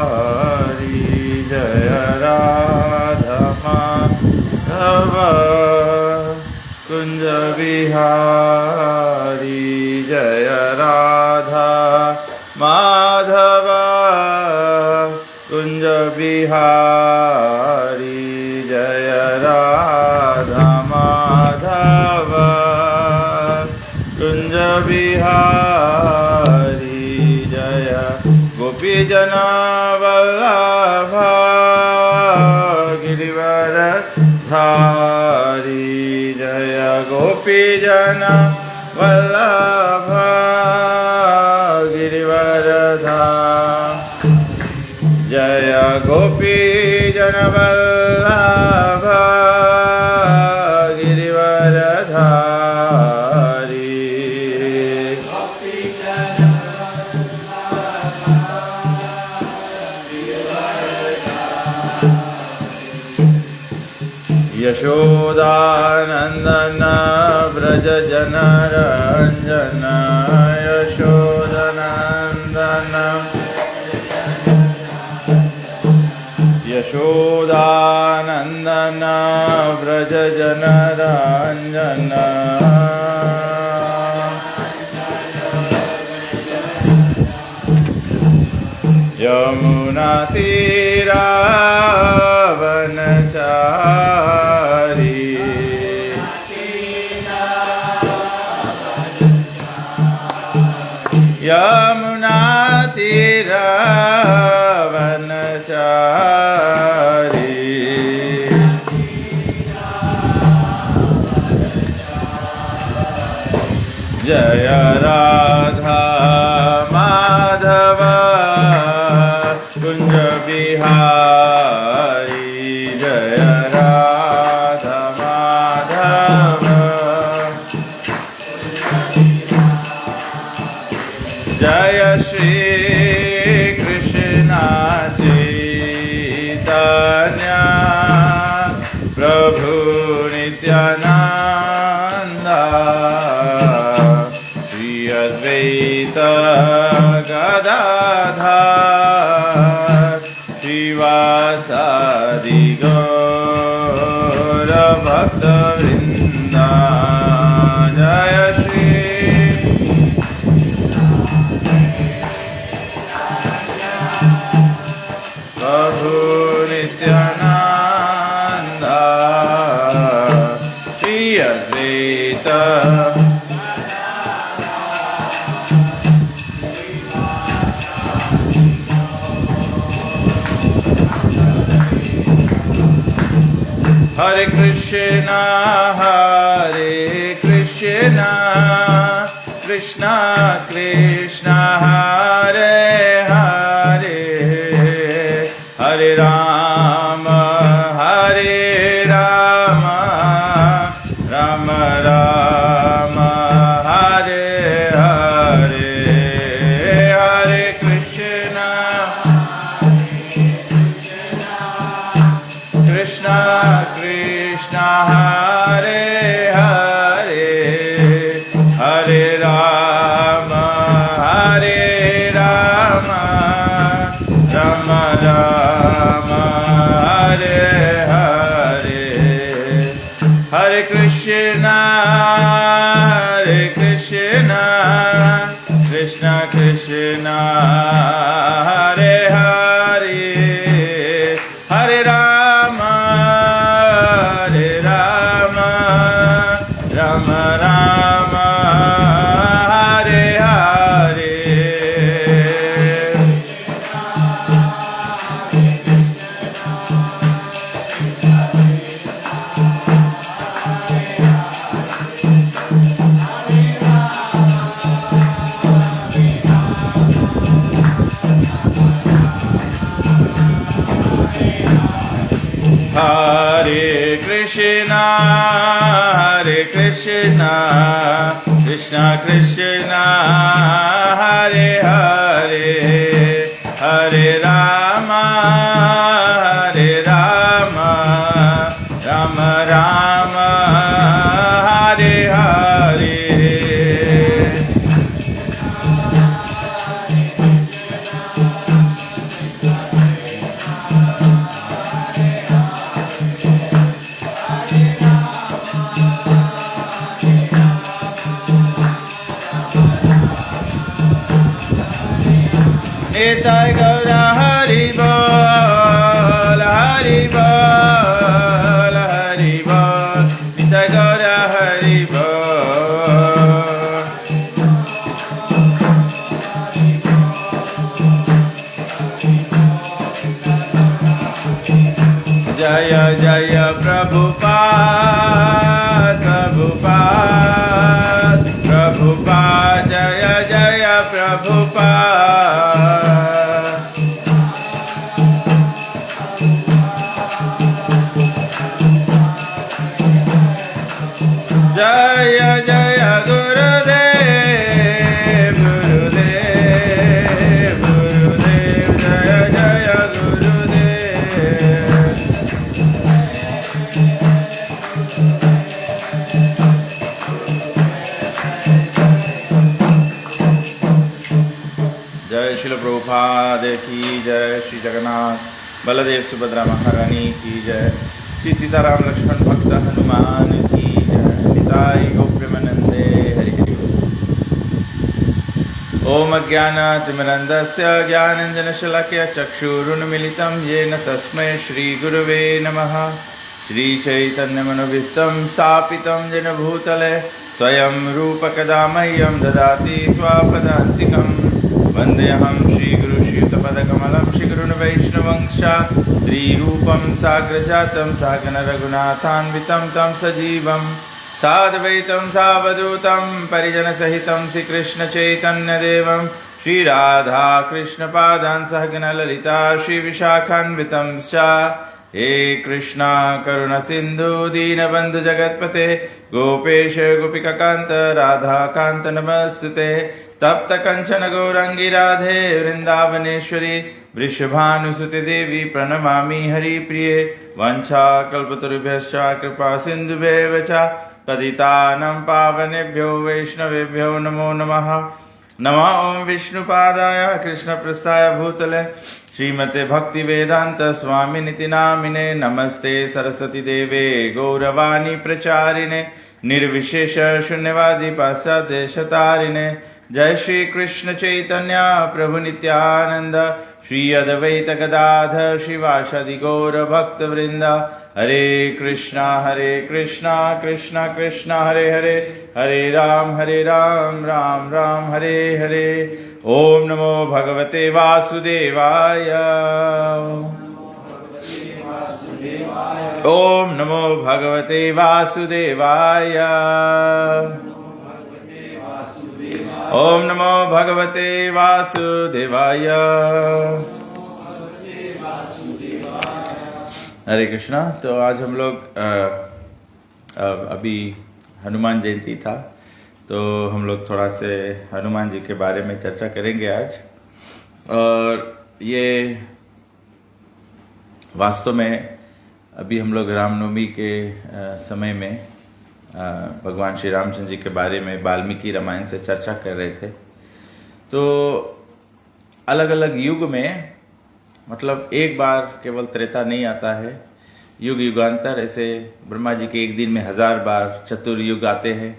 बिहारी जय राधा माधव कुंज बिहारी जय राधा माधव कुंज बिहारी जय राधा माधव कुंज बिहारी जय गोपी जना वल्लभ गिरिवर धारी जय गोपी जना वल्लभ गिरिवर धारी जय गोपी जन वल्लभ गिरिवर धारी यशोदानंदन व्रज जन रंजन यशोदानंदन यशोदानंदन व्रज जन रंजन यमुना तीरा वनचारी यमुना तीरा वनचारी जय राधा माधव कुंज बिहारी जय राधा माधव जय श्री कृष्ण चैतन्य प्रभु नित्यानंद श्री अद्वैत गदाधर श्रीवासादि गौर भक्त वृंद जय श्री प्रभु नित्यानंद श्री अद्वैत हरे कृष्णा कृष्णा कृष्णा हरे हरे हरे राम राम राम हरे हरे हरे कृष्णा कृष्णा कृष्णा हरे हरे हरे राम राम राम हरे हरे हरे कृष्णा कृष्णा कृष्णा हरे हरे हरे राम राम राम हरे हरे हरे कृष्णा कृष्णा कृष्णा हरे हरे हरे राम राम राम हरे हरे निताय गौर हरि बोल हरि बोल हरि बोल निताय गौर हरि बोल। जय जय प्रभुपाद प्रभुपाद प्रभुपाद जय जय प्रभुपाद। जय जय गुरुदेव गुरुदेव गुरुदेव जय जय गुरुदेव। जय श्रील प्रभुपाद की जय। श्री जगन्नाथ बलदेव सुभद्रा महारानी की जय। श्री सीताराम लक्ष्मण भक्त हनुमान की जय। निताय गौप्रेमानंदे हरि हरि बोल। ओम अज्ञानतिमिरन्धस्य ज्ञानाञ्जनशलाकया चक्षुरुन्मीलितं येन तस्मै श्रीगुरवे नमः। श्रीचैतन्यमनोभीष्टं स्थापितं येन भूतले स्वयं रूपकदा मह्यं ददाति स्वपदान्तिकं। वन्देऽहं श्रीगुरु श्रीयुतपदकमलं श्रीगुरुन् वैष्णवंश श्रीरूपं साग्रजातं सागन रघुनाथान्वितं तं सजीवं साद्वैतं सावधूतं परिजनसहितं श्रीकृष्णचैतन्यदेवं श्रीराधा कृष्णपादान् सहगन ललिता श्रीविशाखान्वितं च। हे कृष्णा करुण सिंधु दीनबंधु जगतपते गोपेश गोपिकाकांत राधाकांत नमस्तुते। तप्त कंचन गौरंगी राधे वृंदावनेश्वरी वृषभानुसुते देवी प्रणमामि हरिप्रिये। वंशाकल्पतरुभ्यश्च कृपा सिन्धुभ्येव च पतितानां पावनेभ्यो वैष्णवेभ्यो नमो नमः। नमः ओं विष्णुपादाय कृष्णप्रस्थाय भूतले श्रीमते भक्तिवेदांत स्वामिनिति नामिने। नमस्ते सरस्वती देवे गौरवाणी प्रचारिणे निर्विशेष शून्यवादी पाश्चात्यदेशतारिणे। जय श्री कृष्ण चैतन्य प्रभु नित्यानंद श्री अद्वैत गदाधर शिवासादि गौर भक्त वृंद। हरे कृष्णा कृष्णा कृष्णा हरे हरे हरे राम राम राम हरे हरे। ओम नमो भगवते वासुदेवाय। ओम नमो भगवते वासुदेवाय। ओम नमो भगवते वासुदेवाय। हरे कृष्णा। तो आज हम लोग अभी हनुमान जयंती था, तो हम लोग थोड़ा से हनुमान जी के बारे में चर्चा करेंगे आज। और ये वास्तव में अभी हम लोग रामनवमी के समय में भगवान श्री रामचंद्र जी के बारे में वाल्मीकि रामायण से चर्चा कर रहे थे। तो अलग अलग युग में, मतलब एक बार केवल त्रेता नहीं आता है, युग युगांतर ऐसे ब्रह्मा जी के एक दिन में 1000 बार चतुर्युग आते हैं।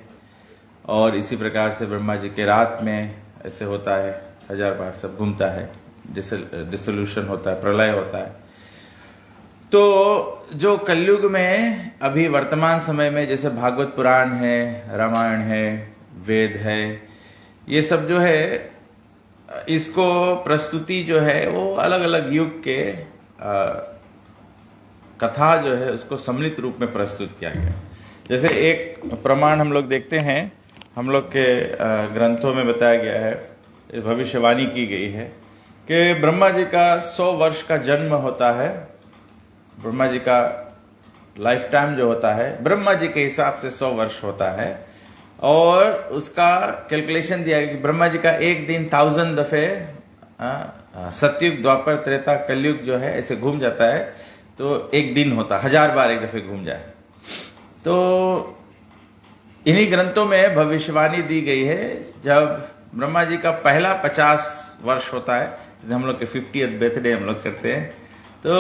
और इसी प्रकार से ब्रह्मा जी के रात में ऐसे होता है, 1000 बार सब घूमता है, डिसोल्यूशन होता है, प्रलय होता है। तो जो कलयुग में अभी वर्तमान समय में जैसे भागवत पुराण है, रामायण है, वेद है, ये सब जो है इसको प्रस्तुति जो है वो अलग अलग युग के कथा जो है उसको सम्मिलित रूप में प्रस्तुत किया गया। जैसे एक प्रमाण हम लोग देखते हैं, हम लोग के ग्रंथों में बताया गया है, भविष्यवाणी की गई है कि ब्रह्मा जी का 100 वर्ष का जन्म होता है। ब्रह्मा जी का लाइफ टाइम जो होता है ब्रह्मा जी के हिसाब से 100 वर्ष होता है। और उसका कैलकुलेशन दिया गया कि ब्रह्मा जी का एक दिन 1000 दफे सतयुग द्वापर त्रेता कलयुग जो है ऐसे घूम जाता है, तो एक दिन होता, 1000 बार एक दफे घूम जाए। तो इन्हीं ग्रंथों में भविष्यवाणी दी गई है, जब ब्रह्मा जी का पहला 50 वर्ष होता है, जैसे हम लोग के 50th बर्थडे हम लोग करते हैं, तो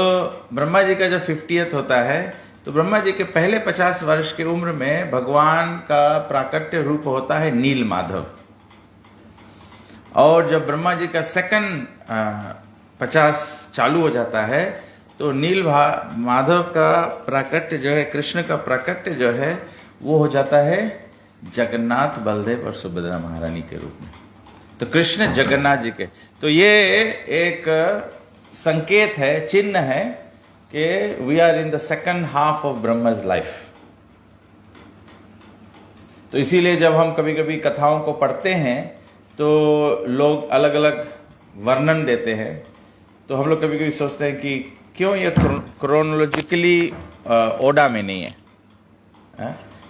ब्रह्मा जी का जब 50th होता है तो ब्रह्मा जी के पहले 50 वर्ष की उम्र में भगवान का प्राकट्य रूप होता है नील माधव। और जब ब्रह्मा जी का सेकंड 50 चालू हो जाता है तो नील माधव का प्राकट्य जो है, कृष्ण का प्राकट्य जो है, वो हो जाता है जगन्नाथ, बलदेव और सुभद्रा महारानी के रूप में। तो कृष्ण जगन्नाथ जी के, तो ये एक संकेत है, चिन्ह है कि we are in the second half of Brahma's life. तो इसीलिए जब हम कभी कभी कथाओं को पढ़ते हैं तो लोग अलग अलग वर्णन देते हैं, तो हम लोग कभी कभी सोचते हैं कि क्यों ये क्रोनोलॉजिकली ओडा में नहीं है,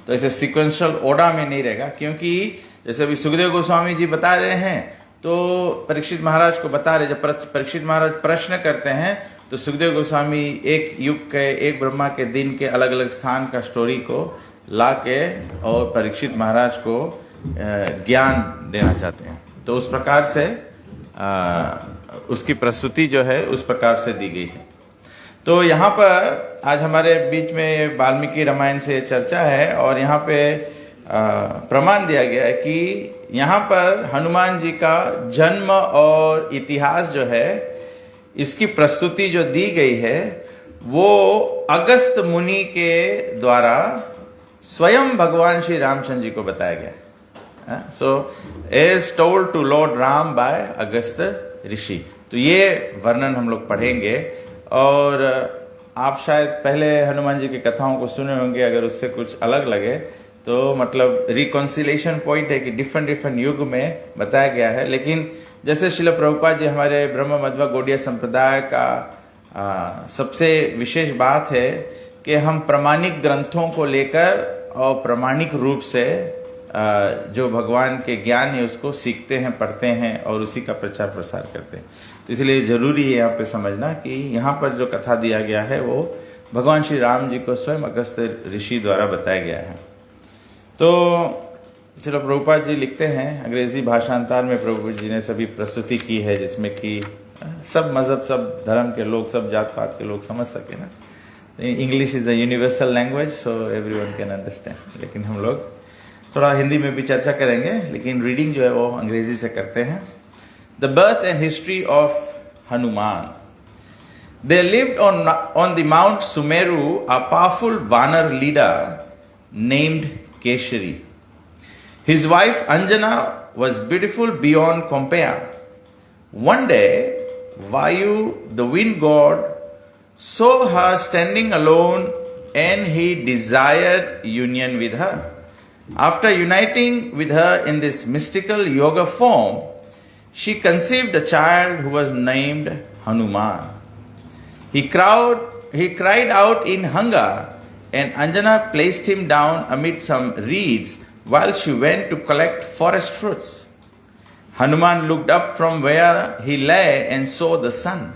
तो ऐसे सिक्वेंशियल ओडा में नहीं रहेगा, क्योंकि जैसे अभी सुखदेव गोस्वामी जी बता रहे हैं तो परीक्षित महाराज को बता रहे, जब परीक्षित महाराज प्रश्न करते हैं तो सुखदेव गोस्वामी एक युग के, एक ब्रह्मा के दिन के अलग अलग स्थान का स्टोरी को ला के और परीक्षित महाराज को ज्ञान देना चाहते हैं। तो उस प्रकार से उसकी प्रस्तुति जो है उस प्रकार से दी गई है। तो यहाँ पर आज हमारे बीच में वाल्मीकि रामायण से चर्चा है और यहाँ पे प्रमाण दिया गया है कि यहाँ पर हनुमान जी का जन्म और इतिहास जो है, इसकी प्रस्तुति जो दी गई है वो अगस्त मुनि के द्वारा स्वयं भगवान श्री रामचंद्र जी को बताया गया। So as told to lord Ram by Agastya Rishi. तो ये वर्णन हम लोग पढ़ेंगे और आप शायद पहले हनुमान जी की कथाओं को सुने होंगे, अगर उससे कुछ अलग लगे तो मतलब रिकॉन्सिलेशन पॉइंट है कि डिफरेंट युग में बताया गया है। लेकिन जैसे श्रील प्रभुपाद जी हमारे ब्रह्म मध्व गौड़ीय संप्रदाय का सबसे विशेष बात है कि हम प्रामाणिक ग्रंथों को लेकर और प्रामाणिक रूप से जो भगवान के ज्ञान है उसको सीखते हैं, पढ़ते हैं और उसी का प्रचार प्रसार करते हैं। तो इसलिए जरूरी है यहाँ पे समझना कि यहाँ पर जो कथा दिया गया है वो भगवान श्री राम जी को स्वयं अगस्त ऋषि द्वारा बताया गया है। तो चलो प्रभुपाद जी लिखते हैं, अंग्रेजी भाषांतर में प्रभु जी ने सभी प्रस्तुति की है जिसमें कि सब मजहब, सब धर्म के लोग, सब जात पात के लोग समझ सके ना। English is the universal language so everyone can understand. लेकिन हम लोग थोड़ा हिंदी में भी चर्चा करेंगे, लेकिन रीडिंग जो है वो अंग्रेजी से करते हैं। The birth and history of Hanuman. They lived on the Mount Sumeru a powerful Vanar leader named Keshari. His wife Anjana was beautiful beyond compare. One day, Vayu, the wind god, saw her standing alone and he desired union with her. After uniting with her in this mystical yoga form, she conceived a child who was named Hanuman. He cried out in hunger, and Anjana placed him down amid some reeds while she went to collect forest fruits. Hanuman looked up from where he lay and saw the sun.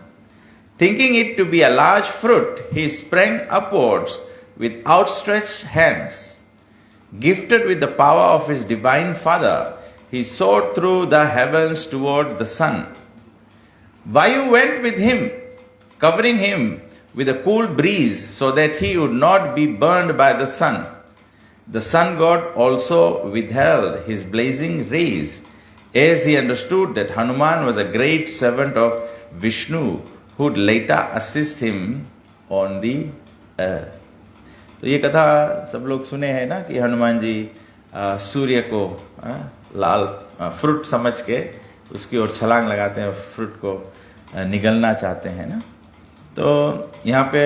Thinking it to be a large fruit, he sprang upwards with outstretched hands. Gifted with the power of his divine father, he soared through the heavens toward the sun. Vayu went with him, covering him with a cool breeze so that he would not be burned by the sun. The sun god also withheld his blazing rays, as he understood that Hanuman was a great servant of Vishnu who would later assist him on the earth. तो ये कथा सब लोग सुने हैं ना कि हनुमान जी सूर्य को लाल फ्रूट समझ के उसकी ओर छलांग लगाते हैं, फ्रूट को निगलना चाहते हैं ना। तो यहाँ पे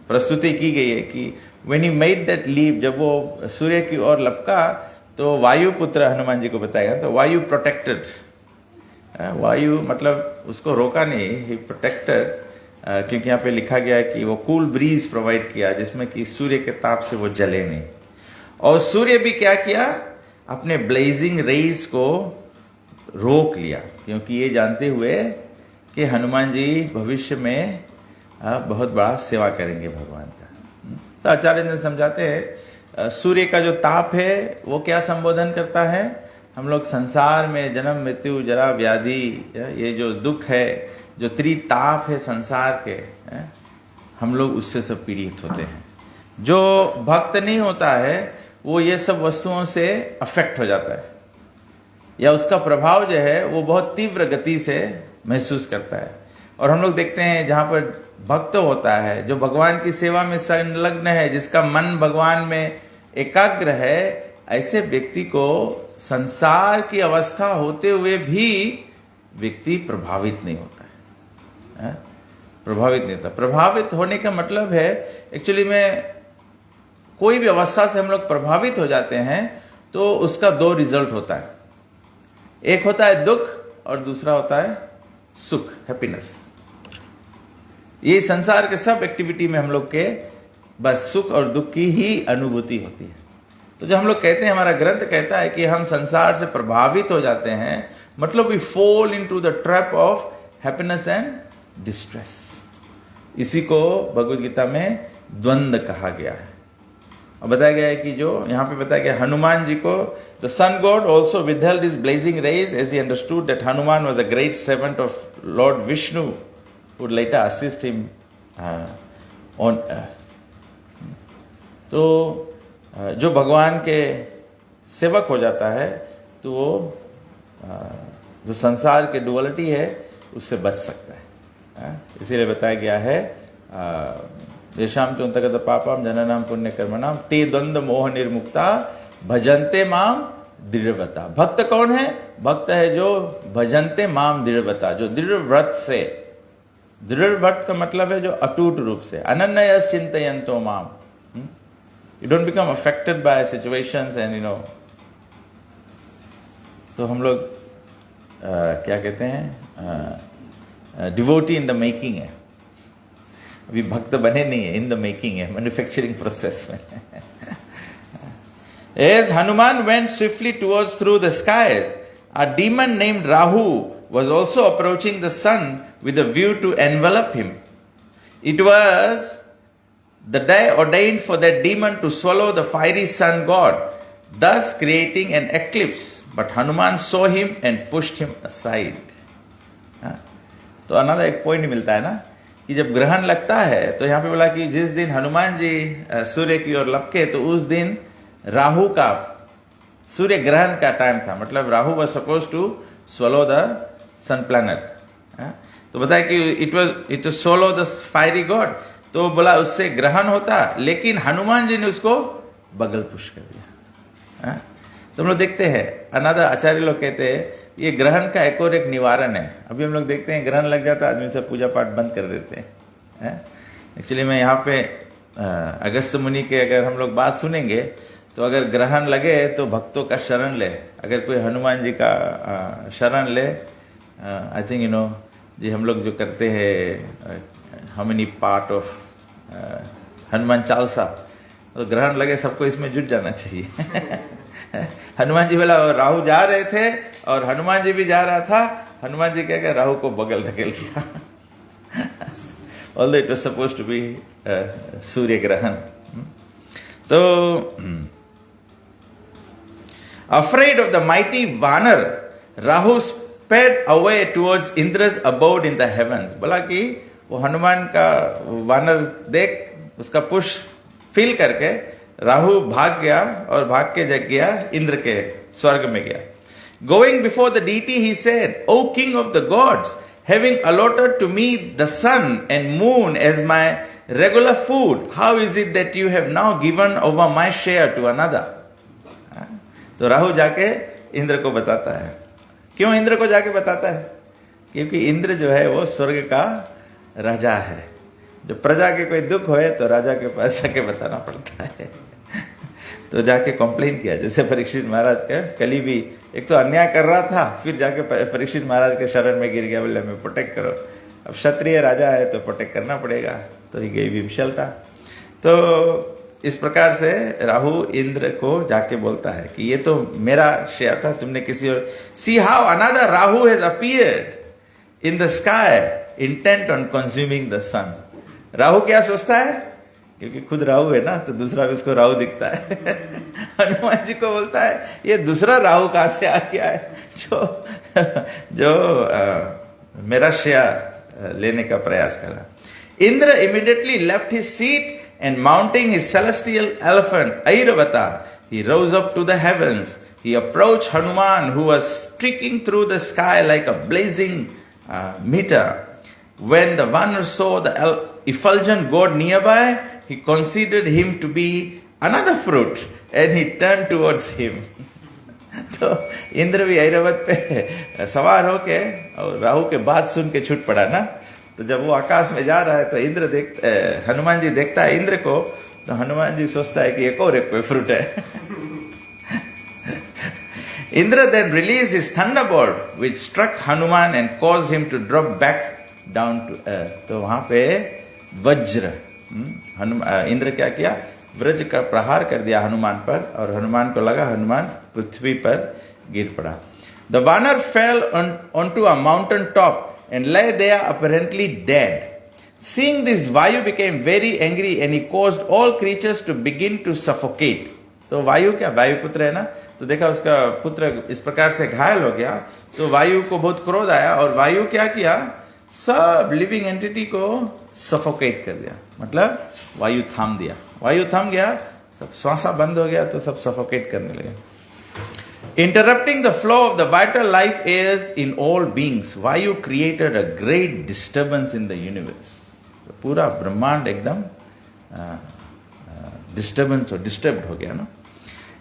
प्रस्तुति की गई है कि when he made that leap, जब वो सूर्य की ओर लपका तो वायु पुत्र हनुमान जी को बताया, तो वायु प्रोटेक्टेड, वायु मतलब उसको रोका नहीं, ही प्रोटेक्टेड, क्योंकि यहाँ पे लिखा गया है कि वो कूल ब्रीज प्रोवाइड किया जिसमें कि सूर्य के ताप से वो जले नहीं। और सूर्य भी क्या किया, अपने ब्लेजिंग रेज को रोक लिया, क्योंकि ये जानते हुए कि हनुमान जी भविष्य में बहुत बड़ा सेवा करेंगे भगवान का। तो आचार्य ने समझाते हैं सूर्य का जो ताप है वो क्या संबोधन करता है, हम लोग संसार में जन्म मृत्यु जरा व्याधि, ये जो दुख है, जो त्रिताप है संसार के, हम लोग उससे सब पीड़ित होते हैं। जो भक्त नहीं होता है वो ये सब वस्तुओं से अफेक्ट हो जाता है। या उसका प्रभाव जो है वो बहुत तीव्र गति से महसूस करता है। और हम लोग देखते हैं जहां पर भक्त होता है, जो भगवान की सेवा में संलग्न है, जिसका मन भगवान में एकाग्र है, ऐसे व्यक्ति को संसार की अवस्था होते हुए भी व्यक्ति प्रभावित नहीं होता है, प्रभावित नहीं होता। प्रभावित होने का मतलब है एक्चुअली में कोई भी अवस्था से हम लोग प्रभावित हो जाते हैं तो उसका दो रिजल्ट होता है, एक होता है दुख और दूसरा होता है सुख, हैप्पीनेस। ये संसार के सब एक्टिविटी में हम लोग के बस सुख और दुख की ही अनुभूति होती है। तो जब हम लोग कहते हैं, हमारा ग्रंथ कहता है कि हम संसार से प्रभावित हो जाते हैं, मतलब we fall into the trap of happiness and distress. इसी को भगवद गीता में द्वंद्व कहा गया है। और बताया गया है कि जो यहां पे बताया गया, हनुमान जी को the sun god also withheld his blazing rays as he understood that Hanuman was a great servant of Lord Vishnu would later assist him on earth। तो जो भगवान के सेवक हो जाता है तो वो जो संसार के डुअलिटी है उससे बच सकता है। इसीलिए बताया गया है, येषां तु अंतर्गत पापम जननाम पुण्य कर्मणाम ते द्वंद्व मोह निर्मुक्ता भजन्ते माम दृढ़व्रता। भक्त कौन है? भक्त है जो भजन्ते माम दृढ़व्रता, जो दृढ़ व्रत से, दृढ़ व्रत का मतलब है जो अटूट रूप से, अनन्यस चिंतयन्तो माम, you don't become affected by situations and तो हम लोग क्या कहते हैं, डिवोटी इन द मेकिंग है। अभी भक्त बने नहीं है, इन द मेकिंग है, मैन्युफैक्चरिंग प्रोसेस में। As Hanuman went swiftly towards through the skies, a demon named Rahu was also approaching the sun with a view to envelop him. It was the day ordained for that demon to swallow the fiery sun god, thus creating an eclipse. But Hanuman saw him and pushed him aside. तो another एक point मिलता है ना कि जब ग्रहण लगता है तो यहां पे बोला कि जिस दिन हनुमान जी सूर्य की ओर लपके तो उस दिन राहु का, सूर्य ग्रहण का टाइम था, मतलब Rahu was suppose to swallow the sun planet. तो बताया कि it swallow the fiery god, तो बोला उससे ग्रहण होता, लेकिन हनुमान जी ने उसको बगल पुश कर दिया। तो हम लोग देखते हैं, अनादर आचार्य लोग कहते हैं ये ग्रहण का एक और एक निवारण है। अभी हम लोग देखते हैं ग्रहण लग जाता है, आदमी से पूजा पाठ बंद कर देते हैं। एक्चुअली मैं यहाँ पे अगस्त मुनि के अगर हम लोग बात सुनेंगे तो अगर ग्रहण लगे तो भक्तों का शरण ले, अगर कोई हनुमान जी का शरण ले, आई थिंक जी हम लोग जो करते हैं how many part of Hanuman Chalisa, तो ग्रहण लगे सबको इसमें जुट जाना चाहिए। हनुमान जी बोला राहु जा रहे थे और हनुमान जी भी जा रहा था, हनुमान जी क्या राहु को बगल धकेल दिया। Although it was supposed to be Surya Grahan. तो afraid of the mighty Vanar, Rahu sped away towards Indra's abode in the heavens। बोला कि वो हनुमान का वानर देख उसका पुश फील करके राहु भाग गया और भाग के जग गया इंद्र के स्वर्ग में गया। Going before the deity he said, O king of the gods, having allotted to me the sun and moon as my regular food, how is it that you have now given over my share to another? तो राहु जाके इंद्र को बताता है। क्यों इंद्र को जाके बताता है? क्योंकि इंद्र जो है वो स्वर्ग का राजा है। जो प्रजा के कोई दुख होए तो राजा के पास जाके बताना पड़ता है। तो जाके कंप्लेन किया, जैसे परीक्षित महाराज का कली भी एक तो अन्याय कर रहा था, फिर जाके परीक्षित महाराज के शरण में गिर गया, बोले हमें प्रोटेक्ट करो। अब क्षत्रिय राजा है तो प्रोटेक्ट करना पड़ेगा, तो ही गई भी शल्टा। तो इस प्रकार से राहु इंद्र को जाके बोलता है कि ये तो मेरा शेयर था, तुमने किसी और। See how another Rahu has appeared in the sky intent on consuming the sun. Rahu क्या सोचता है? क्योंकि खुद राहु है ना, तो दूसरा भी उसको राहु दिखता है। हनुमान जी को बोलता है ये दूसरा राहु कहां से आ गया है जो मेरा शेयर लेने का प्रयास करा। Indra immediately left his seat and mounting his celestial elephant Airavata, he rose up to the heavens. he approached Hanuman, who was streaking through the sky like a blazing meteor. When the Vanar saw the effulgent god nearby, he considered him to be another fruit and he turned towards him. तो इंद्र भी ऐरावत पे सवार होके और राहु के बात सुन के छूट पड़ा ना। तो जब वो आकाश में जा रहा है तो हनुमान जी देखता है इंद्र को, तो हनुमान जी सोचता है कि एक कोई फ्रूट है। Indra then released his thunderbolt, which struck Hanuman and caused him to drop back down to earth. तो वहां पे वज्र इंद्र क्या किया, वज्र का प्रहार कर दिया हनुमान पर, और हनुमान को लगा हनुमान पृथ्वी पर गिर पड़ा। The Vanar fell onto a mountain top and lay there apparently dead. Seeing this, Vayu became very angry and he caused all creatures to begin to suffocate. तो वायु क्या, वायु पुत्र है ना, तो देखा उसका पुत्र इस प्रकार से घायल हो गया, तो वायु को बहुत क्रोध आया और वायु क्या किया, सब लिविंग एंटिटी को सफोकेट कर दिया। मतलब वायु थाम दिया, वायु थम गया, सब श्वासा बंद हो गया, तो सब सफोकेट करने लगे। Interrupting the flow of the vital life airs in all beings, Vayu created a great disturbance in the universe. तो पूरा ब्रह्मांड एकदम disturbance or disturbed हो गया ना।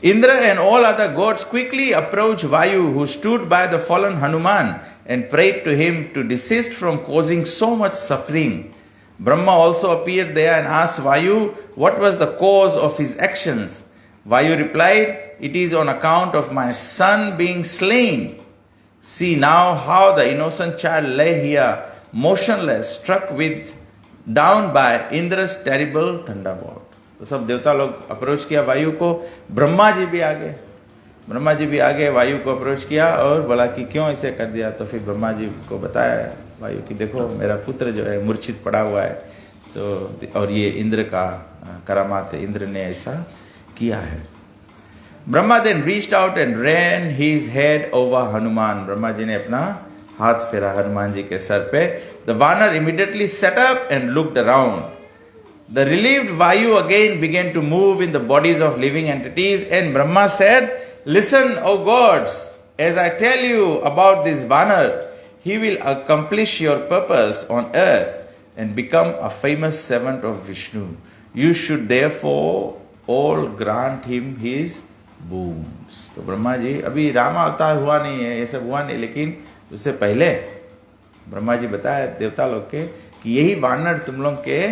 Indra and all other gods quickly approached Vayu, who stood by the fallen Hanuman, and prayed to him to desist from causing so much suffering. Brahma also appeared there and asked Vayu what was the cause of his actions. Vayu replied, "It is on account of my son being slain. See now how the innocent child lay here, motionless, struck down by Indra's terrible thunderbolt." तो सब देवता लोग approach किया वायु को, ब्रह्मा जी भी आगे वायु को अप्रोच किया और बोला कि क्यों ऐसे कर दिया। तो फिर ब्रह्मा जी को बताया वायु कि देखो मेरा पुत्र जो है मूर्छित पड़ा हुआ है, तो और ये इंद्र का करामात है, इंद्र ने ऐसा किया है। Brahma then reached out and ran his head over Hanuman. Brahma ji ने अपना हाथ फेरा हनुमान जी के सर पे। The Vanar immediately sat up and looked around. The relieved Vayu again began to move in the bodies of living entities, and Brahma said, "Listen, O gods, as I tell you about this Vanar, he will accomplish your purpose on earth and become a famous servant of Vishnu. You should therefore all grant him his boons." तो ब्रह्मा जी, अभी राम अवतार हुआ नहीं है, ये सब हुआ नहीं, लेकिन उससे पहले ब्रह्मा जी बताया देवता लोग के कि यही वानर तुम लोग के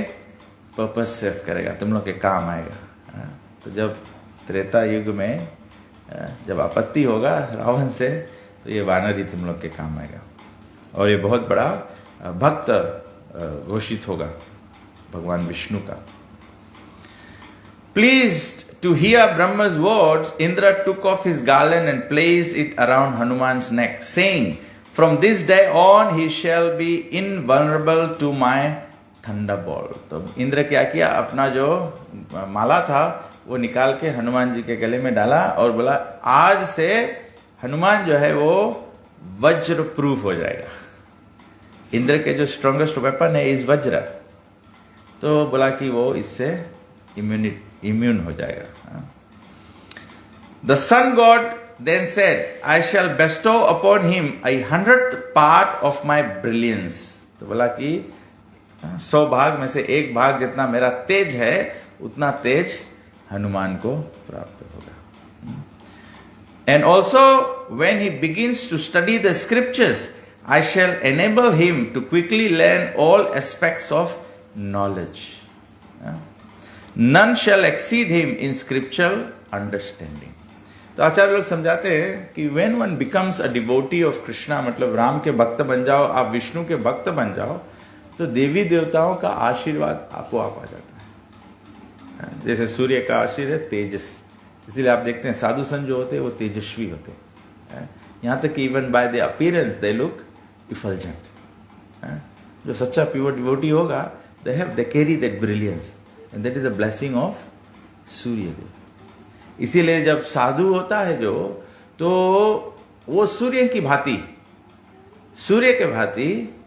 पर्पस सर्व करेगा, तुम लोग के काम आएगा। तो जब त्रेता युग में जब आपत्ति होगा रावण से, तो ये वानर ही तुम लोग के काम आएगा, और ये बहुत बड़ा भक्त घोषित होगा भगवान विष्णु का। Pleased to hear Brahma's words, Indra took off his garland and placed it around Hanuman's neck, saying, "From this day on he shall be invulnerable to my thunderbolt." तो इंद्र क्या किया, अपना जो माला था वो निकाल के हनुमान जी के गले में डाला और बोला आज से हनुमान जो है वो वज्र प्रूफ हो जाएगा। इंद्र के जो स्ट्रॉन्गेस्ट वेपन है इस वज्र, तो बोला कि वो इससे इम्यून हो जाएगा। The sun god then said, "I shall bestow upon him 100th part of my brilliance." तो बोला कि 100 भाग में से 1 भाग जितना मेरा तेज है उतना तेज हनुमान को प्राप्त होगा। And also when he begins to study the scriptures, I shall enable him to quickly learn all aspects of knowledge. None shall exceed him in scriptural understanding. तो आचार्य लोग समझाते हैं कि when one becomes a devotee of Krishna, मतलब राम के भक्त बन जाओ, आप विष्णु के भक्त बन जाओ, तो देवी देवताओं का आशीर्वाद आपको आ जाता है। जैसे सूर्य का आशीर्वाद तेजस, इसीलिए आप देखते हैं साधु संत जो होते हैं वो तेजस्वी होते हैं। यहाँ तक कि even by the appearance they look effulgent. जो सच्चा प्योर डिवोटी होगा, they carry that brilliance and that is the blessing of Surya Dev. इसीलिए जब साधु होता है जो, तो वो सूर्य की भांति, सूर्य के भांति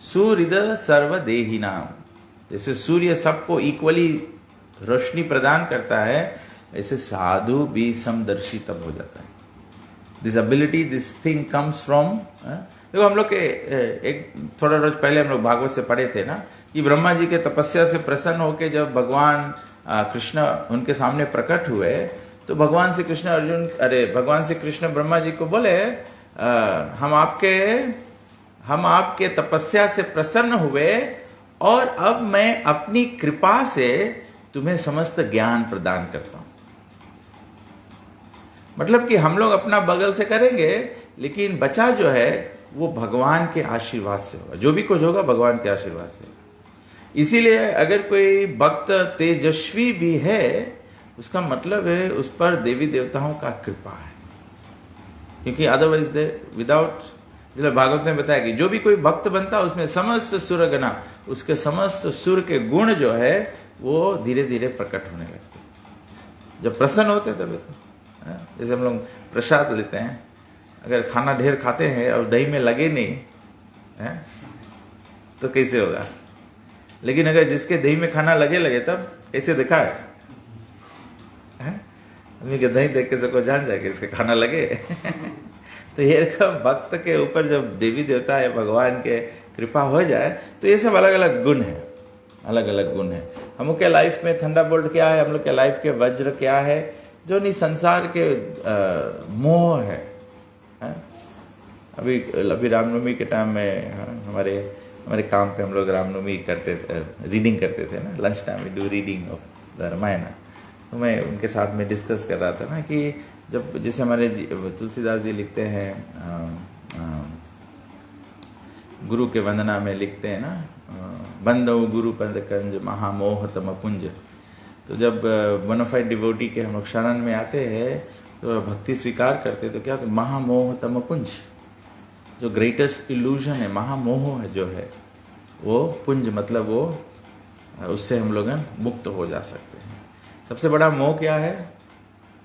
सूर्य सर्वदेही नाम, जैसे सूर्य सबको इक्वली रोशनी प्रदान करता है, ऐसे साधु भी समदर्शी तब हो जाता है। This ability, this thing comes from. देखो हम लोग के एक थोड़ा रोज पहले हम लोग भागवत से पढ़े थे ना कि ब्रह्मा जी के तपस्या से प्रसन्न होकर जब भगवान कृष्ण उनके सामने प्रकट हुए तो भगवान श्री कृष्ण ब्रह्मा जी को बोले हम आपके तपस्या से प्रसन्न हुए और अब मैं अपनी कृपा से तुम्हें समस्त ज्ञान प्रदान करता हूं। मतलब कि हम लोग अपना बगल से करेंगे लेकिन बचा जो है वो भगवान के आशीर्वाद से होगा। जो भी कुछ होगा भगवान के आशीर्वाद से। इसीलिए अगर कोई भक्त तेजस्वी भी है उसका मतलब है उस पर देवी देवताओं का कृपा है, क्योंकि अदरवाइज विदाउट, भागवत में बताया कि जो भी कोई भक्त बनता है उसमें समस्त सुरगना, उसके समस्त सुर के गुण जो है वो धीरे धीरे प्रकट होने लगते जब प्रसन्न होते तभी तो। जैसे हम लोग प्रसाद लेते हैं, अगर खाना ढेर खाते हैं और दही में लगे नहीं है तो कैसे होगा, लेकिन अगर जिसके दही में खाना लगे तब कैसे दिखा है आदमी के दही देख के सबको जान जाए कि इसके खाना लगे तो ये भक्त के ऊपर जब देवी देवता या भगवान के कृपा हो जाए तो ये सब अलग अलग गुण है, अलग अलग गुण है। हम लोग के लाइफ में थंडरबोल्ट क्या है, हम लोग के लाइफ के वज्र क्या है, जो नहीं संसार के मोह है। अभी रामनवमी के टाइम में हमारे काम पे हम लोग रामनवमी रीडिंग करते थे ना, लंच टाइम में do reading of the Ramayana. तो मैं उनके साथ में डिस्कस कर रहा था ना कि जब जैसे हमारे तुलसीदास जी लिखते हैं गुरु के वंदना में लिखते हैं ना, बंदो गुरु पद कंज महामोह तम पुंज। तो जब बोनाफाइड डिवोटी के हम लोग शरण में आते हैं तो भक्ति स्वीकार करते तो क्या होता है, महामोह तम पुंज, जो ग्रेटेस्ट इल्यूजन है, महामोह है जो है वो पुंज, मतलब वो उससे हम लोग मुक्त हो जा सकते हैं। सबसे बड़ा मोह क्या है,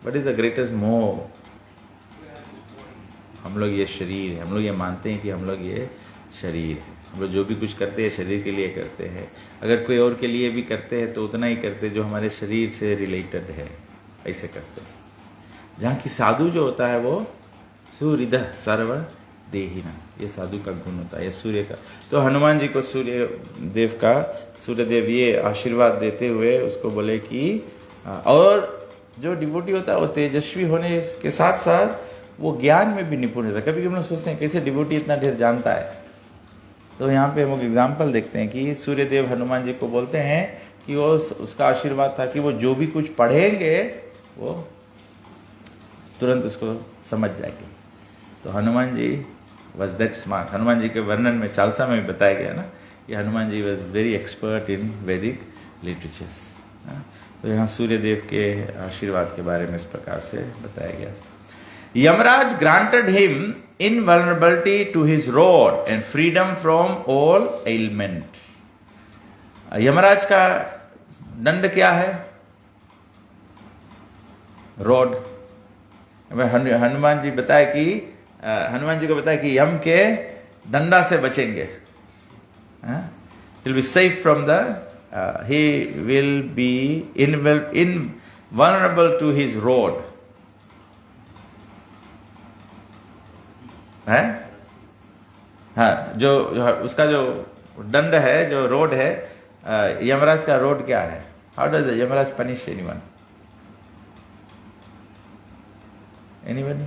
व्हाट इज द ग्रेटेस्ट मोह? हम लोग ये शरीर है, हम लोग ये मानते हैं कि हम लोग ये शरीर है, हम लोग जो भी कुछ करते हैं शरीर के लिए करते हैं। अगर कोई और के लिए भी करते हैं तो उतना ही करते जो हमारे शरीर से रिलेटेड है, ऐसे करते हैं। जहाँ की साधु जो होता है वो सूर्यदः सर्व देहिना, ये साधु का गुण होता है, ये सूर्य का। तो हनुमान जी को सूर्यदेव ये आशीर्वाद देते हुए उसको बोले कि और जो डिवोटी होता है वो तेजस्वी होने के साथ साथ वो ज्ञान में भी निपुण रहता है। कभी हम लोग सोचते हैं कैसे डिवोटी इतना ढेर जानता है, तो यहाँ पे हम लोग एग्जाम्पल देखते हैं कि सूर्यदेव हनुमान जी को बोलते हैं कि वो उसका आशीर्वाद था कि वो जो भी कुछ पढ़ेंगे वो तुरंत उसको समझ जाएंगे। तो Hanuman ji was that smart. Hanuman ji के वर्णन में चालसा में भी बताया गया ना कि Hanuman ji was very expert in वैदिक लिटरेचर्स। तो यहाँ सूर्यदेव के आशीर्वाद के बारे में इस प्रकार से बताया गया। Yamraj granted him invulnerability to his rod and freedom from all element. Yamraj का दंड क्या है? रॉड। हनुमान जी बताए कि हनुमान जी को बताया कि यम के डंडा से बचेंगे, he'll be safe from the he will be invulnerable to his rod, है हाँ, जो उसका जो दंड है, जो रोड है, यमराज का रोड क्या है? How does Yamraj punish anyone? Anybody?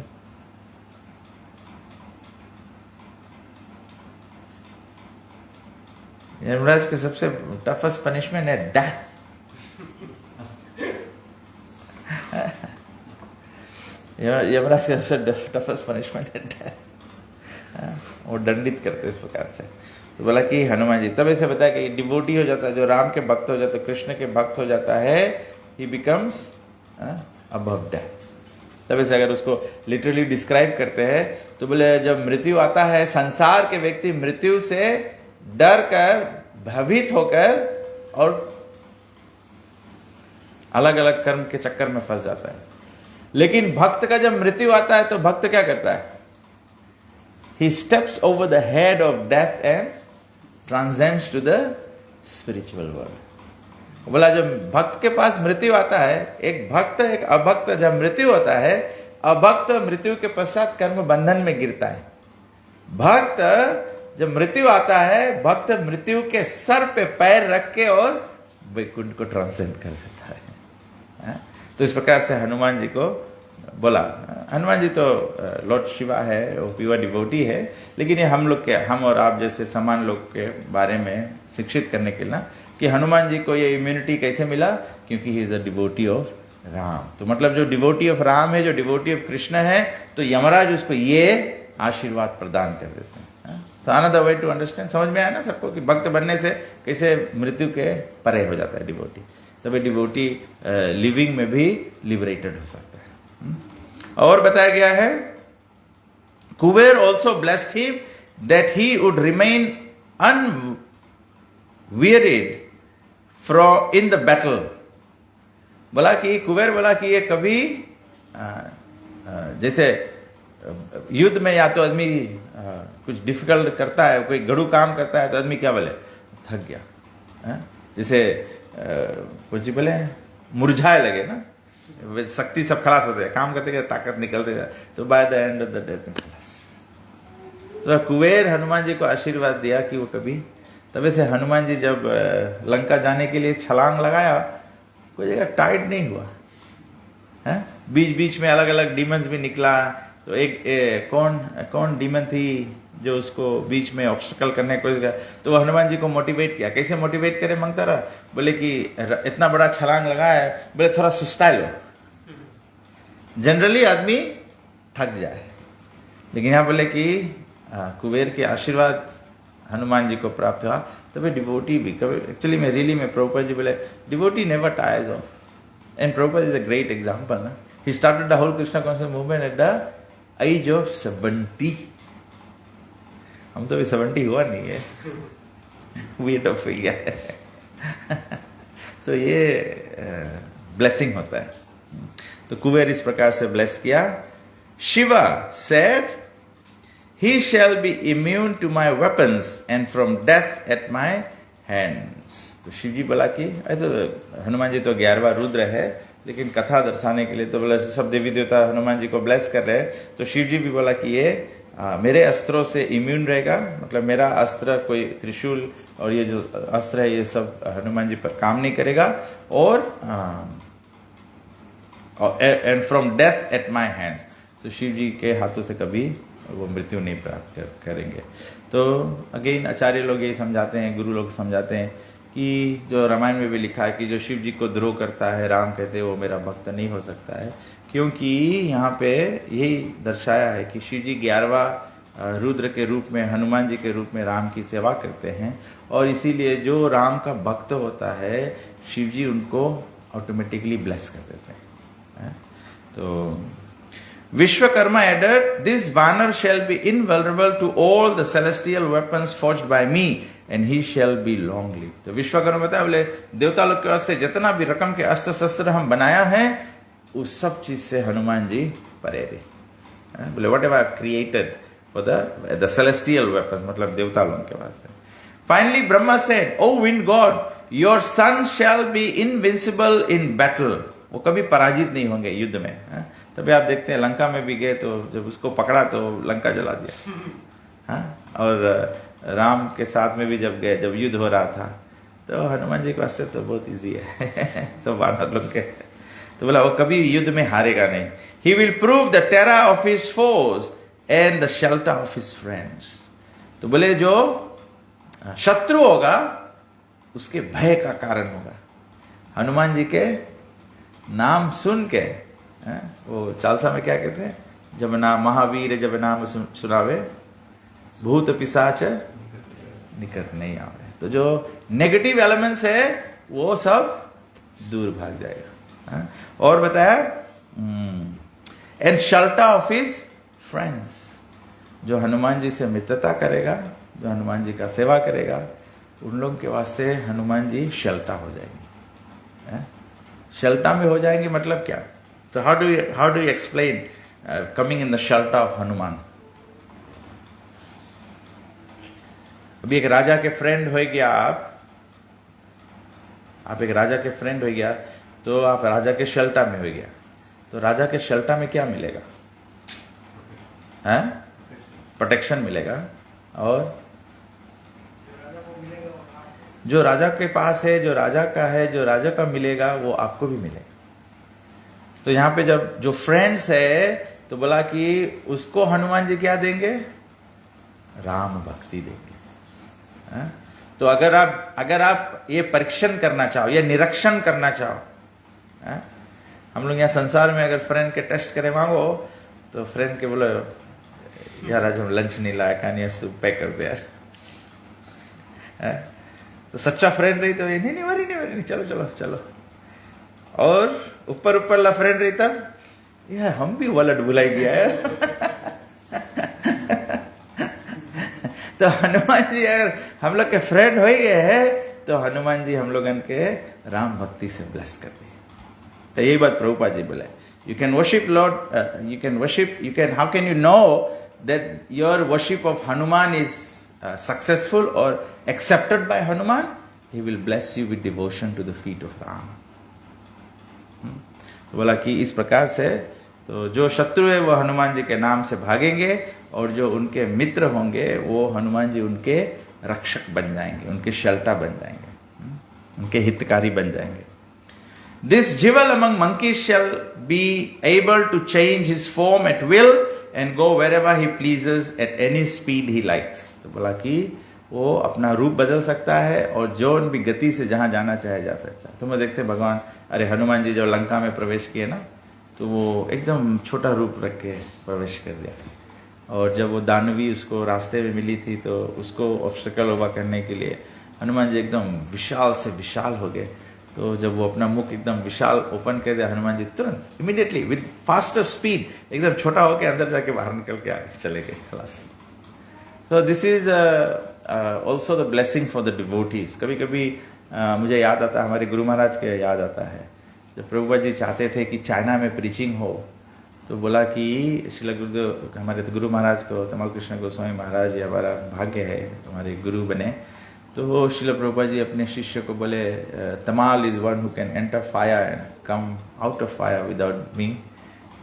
Yamraj के सबसे टफेस्ट पनिशमेंट है डेथ। यमराज का सबसे टफेस्ट पनिशमेंट है डेथ। वो दंडित करते इस प्रकार से। तो बोला कि हनुमान जी तब ऐसे बताया कि डिवोटी हो जाता है, जो राम के भक्त हो जाता है, कृष्ण के भक्त हो जाता है, ही बिकम्स अबव डेथ। तब ऐसे अगर उसको लिटरली डिस्क्राइब करते हैं तो बोले जब मृत्यु आता है, संसार के व्यक्ति मृत्यु से डर कर, भयभीत होकर और अलग अलग कर्म के चक्कर में फंस जाता है। लेकिन भक्त का जब मृत्यु आता है तो भक्त क्या करता है? He steps over the head of death and transcends to the spiritual world. बोला जब भक्त के पास मृत्यु आता है, एक भक्त एक अभक्त जब मृत्यु होता है, और भक्त मृत्यु के पश्चात कर्म बंधन में गिरता है। भक्त जब मृत्यु आता है, भक्त मृत्यु के सर पे पैर रख के और वैकुंठ को ट्रांसेंड कर देता है। तो इस प्रकार से हनुमान जी को बोला। हनुमान जी तो लॉर्ड शिवा है, वो प्योर डिवोटी है, लेकिन ये हम और आप जैसे समान लोग के बारे में शिक्षित करने के लिए ना, कि हनुमान जी को ये इम्यूनिटी कैसे मिला, क्योंकि he is a devotee of Ram. तो मतलब जो डिवोटी ऑफ राम है, जो डिवोटी ऑफ कृष्ण है, तो यमराज उसको ये आशीर्वाद प्रदान कर देते हैं। तो अनदर वे टू अंडरस्टैंड, समझ में आया ना सबको, कि भक्त बनने से कैसे मृत्यु के परे हो जाता है डिवोटी। तभी डिवोटी लिविंग में भी लिबरेटेड हो सकता है। और बताया गया है, Kuber also blessed him that he would remain unwearied from in the battle. बोला कि कुबेर बोला कि ये कभी जैसे युद्ध में या तो आदमी कुछ डिफिकल्ट करता है, कोई गड़ू काम करता है, तो आदमी क्या बोले, थक गया। जैसे कुछ बोले मुरझाए लगे ना, शक्ति सब खलास होते हैं, काम करते करते ताकत निकलते जाए, तो by the end of the death खलास। तो कुबेर हनुमान जी को आशीर्वाद दिया कि वो कभी, तभी से हनुमान जी जब लंका जाने के लिए छलांग लगाया, कोई जगह टाइट नहीं हुआ है। बीच बीच में अलग अलग डीमंस भी निकला। तो एक कौन डीमन थी जो उसको बीच में ऑब्स्टिकल करने की कोशिश किया, तो वो हनुमान जी को मोटिवेट किया। कैसे मोटिवेट करे मांगता रहा, बोले कि इतना बड़ा छलांग लगाया है, बोले थोड़ा सुस्ता लो, जनरली आदमी थक जाए। लेकिन यहाँ बोले कि कुबेर के आशीर्वाद हनुमान जी को प्राप्त हुआ, तभी डिवोटी भी कभी, एक्चुअली में रियली में प्रभुपाद जी बोले devotee never tires off, and Prabhupada is a great example ना। He started the whole Krishna conscious movement at the age of 70। हम तो अभी 70 हुआ नहीं है, वेट ऑफ गया है। तो ये ब्लेसिंग होता है। तो कुबेर इस प्रकार से ब्लेस किया। Shiva said he shall be immune to my weapons and from death at my hands. तो शिव जी बोला कि तो हनुमान जी तो 11वां रुद्र है, लेकिन कथा दर्शाने के लिए तो बोला सब देवी देवता हनुमान जी को ब्लेस कर रहे हैं। तो शिव जी भी बोला कि ये मेरे अस्त्रों से इम्यून रहेगा, मतलब मेरा अस्त्र कोई त्रिशूल और ये जो अस्त्र है ये सब हनुमान जी पर काम नहीं करेगा, और and from death at my hands. तो शिव जी के हाथों से कभी वो मृत्यु नहीं प्राप्त करेंगे। तो अगेन आचार्य लोग यही समझाते हैं, गुरु लोग समझाते हैं कि जो रामायण में भी लिखा है कि जो शिव जी को द्रोह करता है, राम कहते हैं वो मेरा भक्त नहीं हो सकता है, क्योंकि यहाँ पे यही दर्शाया है कि शिव जी 11वां रुद्र के रूप में, हनुमान जी के रूप में राम की सेवा करते हैं, और इसीलिए जो राम का भक्त होता है शिव जी उनको ऑटोमेटिकली ब्लेस कर देते हैं। तो Vishwakarma added, this banner shall be invulnerable to all the celestial weapons forged by me and he shall be long lived। तो विश्वकर्मा बताया, बोले देवता लोग के वास्ते जितना भी रकम के अस्त्र शस्त्र हम बनाया है, उस सब चीज से हनुमान जी परे रहे। बोले whatever created for the celestial weapons, मतलब देवता लोगों के वास्ते। Finally Brahma said, O wind god, your son shall be invincible in battle. वो कभी पराजित नहीं होंगे युद्ध में। तभी आप देखते हैं लंका में भी गए तो जब उसको पकड़ा तो लंका जला दिया। हाँ, और राम के साथ में भी जब गए, जब युद्ध हो रहा था, तो हनुमान जी के वास्ते तो बहुत इजी है सब वानर लोग के। तो बोला वो कभी युद्ध में हारेगा नहीं। He will prove the terror of his force and the shelter of his friends. तो बोले जो शत्रु होगा उसके भय का कारण होगा। हनुमान जी के नाम सुन के, वो चालसा में क्या कहते हैं, जब नाम महावीर जब नाम सुनावे भूत पिशाच निकट नहीं आवे। तो जो नेगेटिव एलिमेंट्स है वो सब दूर भाग जाएगा। और बताया and shelter of his friends, जो हनुमान जी से मित्रता करेगा, जो हनुमान जी का सेवा करेगा, उन लोगों के वास्ते हनुमान जी शेल्टर हो जाएंगे। शेल्टर में हो जाएंगे मतलब क्या? तो how do you explain coming in the shelter of Hanuman? अभी एक राजा के फ्रेंड हो गया, आप एक राजा के फ्रेंड हो गया, तो आप राजा के शेल्टर में हो गया। तो राजा के शेल्टर में क्या मिलेगा? है, प्रोटेक्शन मिलेगा। और जो राजा के पास है, जो राजा का है, जो राजा का मिलेगा वो आपको भी मिलेगा। तो यहां पे जब जो फ्रेंड्स है तो बोला कि उसको हनुमान जी क्या देंगे? राम भक्ति देंगे। है? तो अगर आप ये परीक्षण करना चाहो या निरीक्षण करना चाहो, है? हम लोग यहाँ संसार में अगर फ्रेंड के टेस्ट करे मांगो तो फ्रेंड के बोलो यार आज हम लंच नहीं लाया, कहानी तू पैक कर दे यार। तो सच्चा फ्रेंड रही तो नहीं वरी चलो चलो चलो। और ऊपर ला फ्रेंड रही तब यार हम भी वलट भुलाई गया यार। तो हनुमान जी अगर हम लोग के फ्रेंड हो ही गए हैं तो हनुमान जी हम लोगन के राम भक्ति से ब्लेस कर दिए। तो यही बात प्रभुपाद जी बोले, you can worship lord, how can you know that your worship of Hanuman is successful और accepted by Hanuman? He will bless you with devotion to the feet of Ram. तो बोला कि इस प्रकार से तो जो शत्रु है वो हनुमान जी के नाम से भागेंगे और जो उनके मित्र होंगे वो हनुमान जी उनके रक्षक बन जाएंगे, उनके शेल्टर बन जाएंगे, उनके हितकारी बन जाएंगे। This jewel among monkeys shall be able to change his form at will and go wherever he pleases at any speed he likes। तो बोला कि वो अपना रूप बदल सकता है और जो भी गति से जहां जाना चाहे जा सकता है। तो मैं देखते भगवान, अरे हनुमान जी जब लंका में प्रवेश किए ना तो वो एकदम छोटा रूप रख के प्रवेश कर दिया। और जब वो दानवी उसको रास्ते में मिली थी तो उसको ऑब्स्टिकल ओवर करने के लिए हनुमान जी एकदम विशाल से विशाल हो गए। तो जब वो अपना मुख एकदम विशाल ओपन कर दिया, हनुमान जी तुरंत इमीडिएटली विद फास्टर स्पीड एकदम छोटा होकर अंदर जाके बाहर निकल के आगे चले गए, खलास। तो this is also the blessing for the devotees. कभी कभी मुझे याद आता है, हमारे गुरु महाराज के याद आता है, जब प्रभुपाद जी चाहते थे कि चाइना में प्रीचिंग हो तो बोला कि श्रील गुरुदेव, हमारे तो गुरु महाराज को तमाल कृष्ण गोस्वामी महाराज ये हमारा भाग्य है हमारे गुरु बने। तो श्रील प्रभुपाद जी अपने शिष्य को बोले Tamal is one who can enter fire and come out of fire without being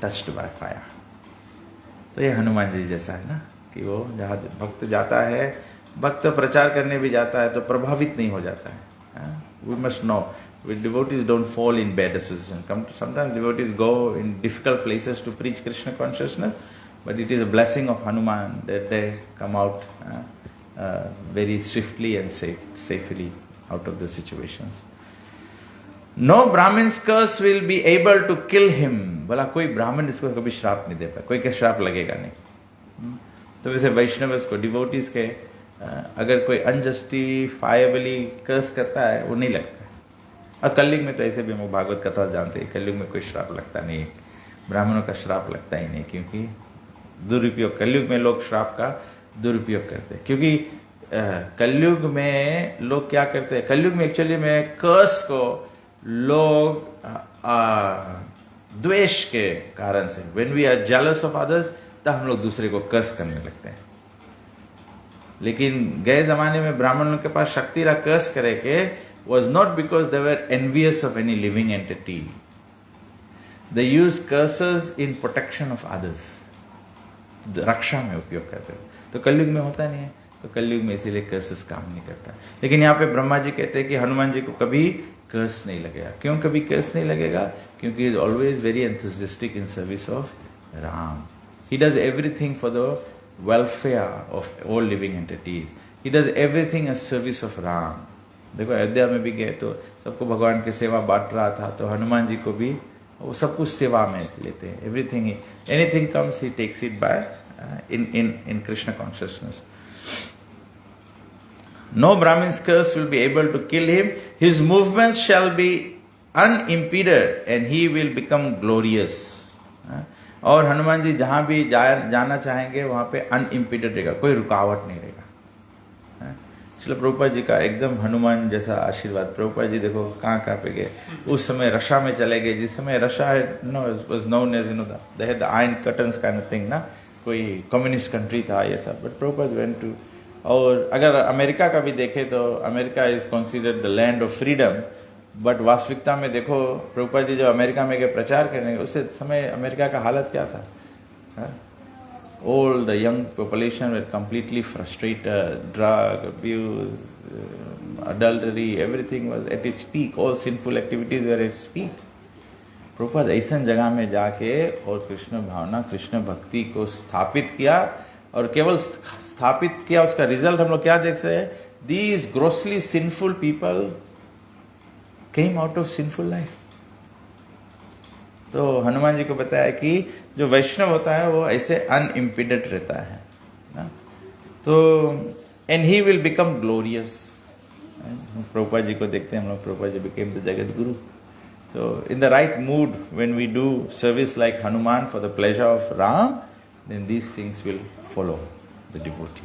touched by fire. तो ये हनुमान जी जैसा है ना कि वो जहाँ भक्त जाता है, भक्त प्रचार करने भी जाता है तो प्रभावित नहीं हो जाता है। We must know devotees don't fall in bad association. Sometimes devotees go in difficult places to preach Krishna consciousness, but it is a blessing of Hanuman that they come out very swiftly and safely out of the situations. No Brahmin's curse will be able to kill him. बोला कोई ब्राह्मण इसको कभी श्राप नहीं दे पाए, कोई का श्राप लगेगा नहीं। तो वैसे वैष्णव को डिवोटीज के अगर कोई अनजस्टिफाइबली कर्स करता है वो नहीं लगता। और कलयुग में तो ऐसे भी हम भागवत कथा जानते हैं, कलयुग में कोई श्राप लगता नहीं, ब्राह्मणों का श्राप लगता ही नहीं, क्योंकि दुरुपयोग, कलयुग में लोग श्राप का दुरुपयोग करते हैं। क्योंकि कलयुग में लोग क्या करते हैं, कलयुग में एक्चुअली में कर्स को लोग द्वेष के कारण से, when we are jealous of others, तब हम लोग दूसरे को कर्स करने लगते हैं। लेकिन गए जमाने में ब्राह्मणों के पास शक्ति रहा कर्स करे के was not because they were envious of any living entity. They used curses in protection of others. रक्षा में उपयोग करते हैं। तो कलयुग में होता नहीं है, तो कलयुग में इसीलिए कर्सेस काम नहीं करता। लेकिन यहाँ पे ब्रह्मा जी कहते हैं कि हनुमान जी को कभी कर्स नहीं लगेगा। क्यों कभी कर्स नहीं लगेगा? क्योंकि is always very enthusiastic in service of Ram. He does everything for the welfare of all living entities. He does everything as service of Ram. देखो अयोध्या में भी गए तो सबको भगवान की सेवा बांट रहा था, तो हनुमान जी को भी वो सब कुछ सेवा में लेते हैं। Everything, anything comes he takes it by in Krishna consciousness. No Brahmana's curse will be able to kill him. His movements shall be unimpeded and he will become glorious. और हनुमान जी जहां भी जाना चाहेंगे वहां पे अनइम्पीडेड रहेगा, कोई रुकावट नहीं रहेगा। श्रील प्रभुपाद जी का एकदम हनुमान जैसा आशीर्वाद। प्रभुपाद जी देखो कहाँ पे गए, उस समय रशिया में चले गए, जिस समय Russia was known as they had the iron curtains kind of thing ना, कोई कम्युनिस्ट कंट्री था ये सब, बट प्रभुपाद वेंट टू। और अगर अमेरिका का भी देखे तो America is considered the land of freedom, but वास्तविकता में देखो प्रभुपाद जी जब अमेरिका में गए प्रचार करने, उस समय अमेरिका का हालत क्या था? all the young population were completely frustrated, drug abuse, adultery, everything was at its peak, all sinful activities were at its peak. Prabhupada ऐसा जगह में जाके और कृष्ण भावना, कृष्ण भक्ति को स्थापित किया, और केवल स्थापित किया, उसका रिजल्ट हम लोग क्या देख सकते हैं? These grossly sinful people came out of sinful life. तो हनुमान जी को बताया कि जो वैष्णव होता है वो ऐसे अनइम्पीडेड रहता है ना, तो and he will become glorious. Prabhupada ji को देखते हैं हम लोग, Prabhupada ji became the Jagat Guru. So in the right mood, when we do service like Hanuman for the pleasure of Ram, then these things will follow the devotee.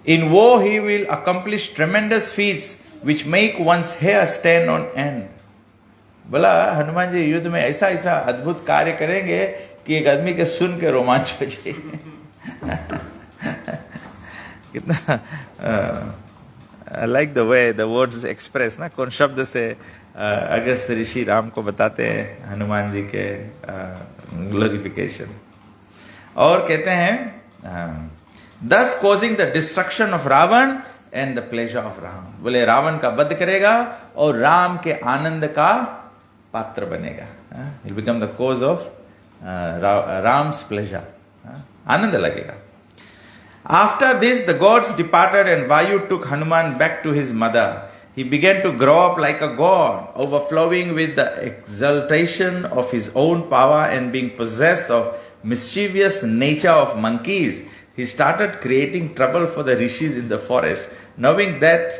In war, he will accomplish tremendous feats which make one's hair stand on end. बोला हनुमान जी युद्ध में ऐसा ऐसा अद्भुत कार्य करेंगे कि एक आदमी के सुन के रोमांच हो जाए. कितना I like the way the words express ना, कौन शब्द से अगस्त ऋषि राम को बताते हैं हनुमान जी के ग्लोरिफिकेशन. और कहते हैं thus causing the destruction of Ravan and the pleasure of Ram. बोले रावण का वध करेगा और राम के आनंद का पात्र बनेगा. He'll become the cause of Ram's pleasure. आनंद लगेगा. After this, the gods departed and Vayu took Hanuman back to his mother. He began to grow up like a god, overflowing with the exaltation of his own power, and being possessed of mischievous nature of monkeys, he started creating trouble for the rishis in the forest. Knowing that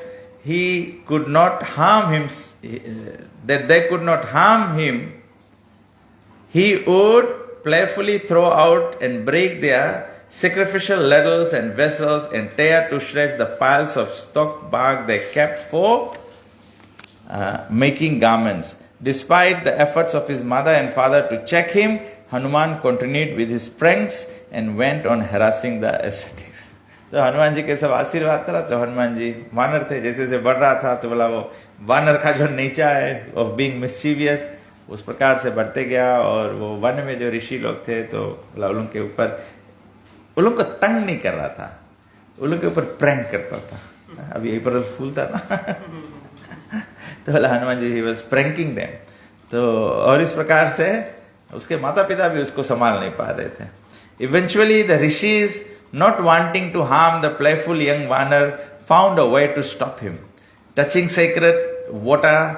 he could not harm him, that they could not harm him, he would playfully throw out and break their sacrificial ladles and vessels and tear to shreds the piles of stock bark they kept for making garments. Despite the efforts of his mother and father to check him, Hanuman continued with his pranks and went on harassing the ascetics. तो हनुमान जी के सब आशीर्वाद करा, तो हनुमान जी वानर थे, जैसे जैसे बढ़ रहा था तो बोला वो वानर का जो नेचर है ऑफ बीइंग मिस्चीवियस उस प्रकार से बढ़ते गया. और वो वन में जो ऋषि लोग थे तो बोला उनके ऊपर, उन लोग को तंग नहीं कर रहा था, उन लोग के ऊपर प्रैंक करता था. अभी अप्रैल फूल था ना तो बोला Hanuman ji he was pranking them. तो और इस प्रकार से उसके माता पिता भी उसको संभाल नहीं पा रहे थे. Eventually the rishis, not wanting to harm the playful young Vanar, found a way to stop him. Touching sacred water,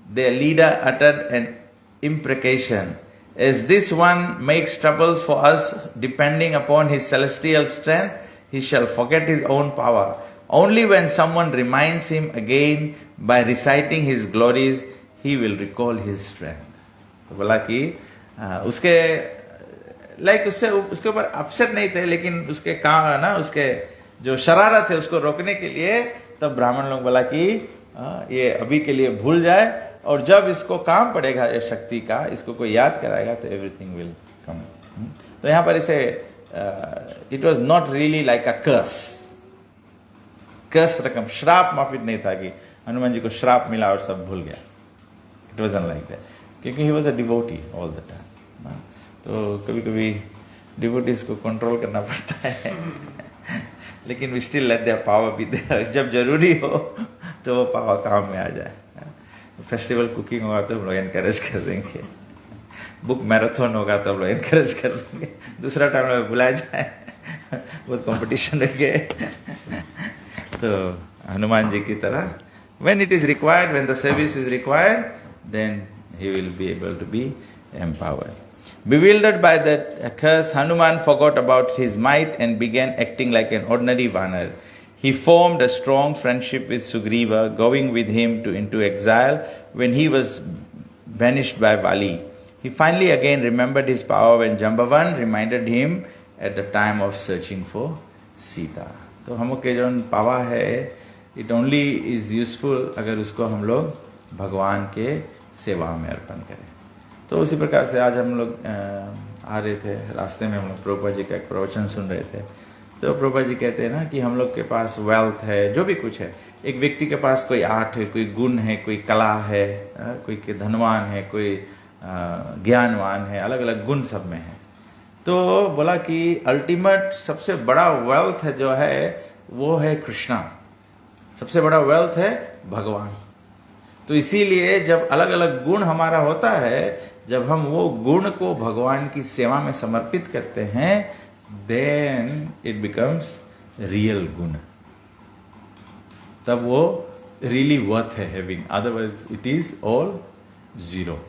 their leader uttered an imprecation. As this one makes troubles for us, depending upon his celestial strength, he shall forget his own power. Only when someone reminds him again by reciting his glories, he will recall his strength. तो बोला कि उसके like उससे उसके ऊपर upset नहीं थे, लेकिन उसके काम ना उसके जो शरारत है उसको रोकने के लिए तब ब्राह्मण लोग बोला कि ये अभी के लिए भूल जाए, और जब इसको काम पड़ेगा ये शक्ति का, इसको कोई याद कराएगा तो एवरीथिंग विल कम. तो यहाँ पर इसे it was not really like a curse रकम, श्राप माफिक नहीं था कि हनुमान जी को श्राप मिला और सब भूल गया. इट वाजंट लाइक दैट, क्योंकि he was a devotee all the time. तो कभी कभी डिवोटीज को कंट्रोल करना पड़ता है लेकिन we still let their power be there. जब जरूरी हो तो वो पावर काम में आ जाए. फेस्टिवल कुकिंग होगा तो हम लोग एनकरेज कर देंगे, बुक मैराथन होगा तो हम लोग एनकरेज कर देंगे, दूसरा टाइम में बुलाया जाए बहुत कंपटीशन रखे. तो हनुमान जी की तरह when it is required, when the service is required, then he will be able to be empowered. Bewildered by that curse, Hanuman forgot about his might and began acting like an ordinary Vanar. He formed a strong friendship with Sugriva, going with him into exile when he was banished by Vali. He finally again remembered his power when Jambavan reminded him at the time of searching for Sita. तो हम लोग के जो power है, it only is useful अगर उसको हम लोग भगवान के सेवा में अर्पण करें. तो उसी प्रकार से आज हम लोग आ रहे थे, रास्ते में हम लोग प्रभुपाद जी का एक प्रवचन सुन रहे थे. तो प्रभुपाद जी कहते हैं ना कि हम लोग के पास वेल्थ है, जो भी कुछ है, एक व्यक्ति के पास कोई आर्ट है, कोई गुण है, कोई कला है, कोई के धनवान है, कोई ज्ञानवान है, अलग अलग गुण सब में है। तो बोला कि अल्टीमेट सबसे बड़ा वेल्थ है जो है वो है कृष्णा, सबसे बड़ा वेल्थ है भगवान। तो इसीलिए जब अलग अलग गुण हमारा होता है, जब हम वो गुण को भगवान की सेवा में समर्पित करते हैं, देन इट बिकम्स रियल गुण, तब वो रियली वर्थ है having, otherwise it is all zero.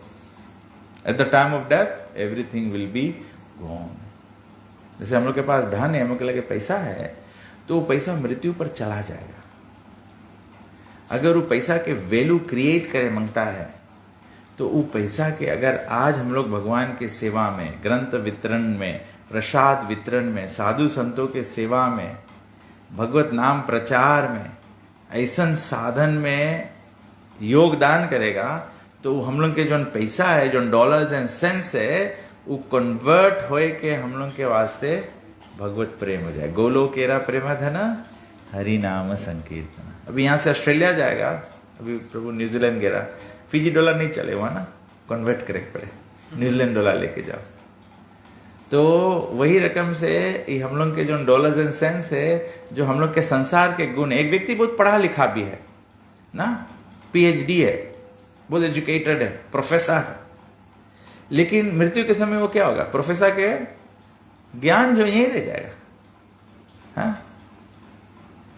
At the time of death everything will be gone. जैसे हम लोग के पास धन है, हम लोग के लगे पैसा है, तो वो पैसा मृत्यु पर चला जाएगा। अगर वो पैसा के वैल्यू क्रिएट करे मांगता है, तो वो पैसा के अगर आज हम लोग भगवान की सेवा में, ग्रंथ वितरण में, प्रसाद वितरण में, साधु संतों के सेवा में, भगवत नाम प्रचार में, ऐसा साधन में योगदान करेगा, तो हम लोग के जो पैसा है, जो डॉलर्स एंड सेंस है, वो कन्वर्ट होए के हम लोग के वास्ते भगवत प्रेम हो जाए। गोलोकेरा प्रेम धन हरि नाम संकीर्तन। अभी यहाँ से ऑस्ट्रेलिया जाएगा, अभी प्रभु न्यूजीलैंड गिरा, फिजी डॉलर नहीं चले वहां ना, कन्वर्ट करे पड़े, न्यूजीलैंड डॉलर लेके जाओ। तो वही रकम से हम लोग के जो डॉलर्स एंड सेंस है, जो हम लोग के संसार के गुण, एक व्यक्ति बहुत पढ़ा लिखा भी है ना, पीएचडी है, बहुत एजुकेटेड है, प्रोफेसर है, लेकिन मृत्यु के समय वो क्या होगा? प्रोफेसर के ज्ञान जो यहीं रह जाएगा, हाँ?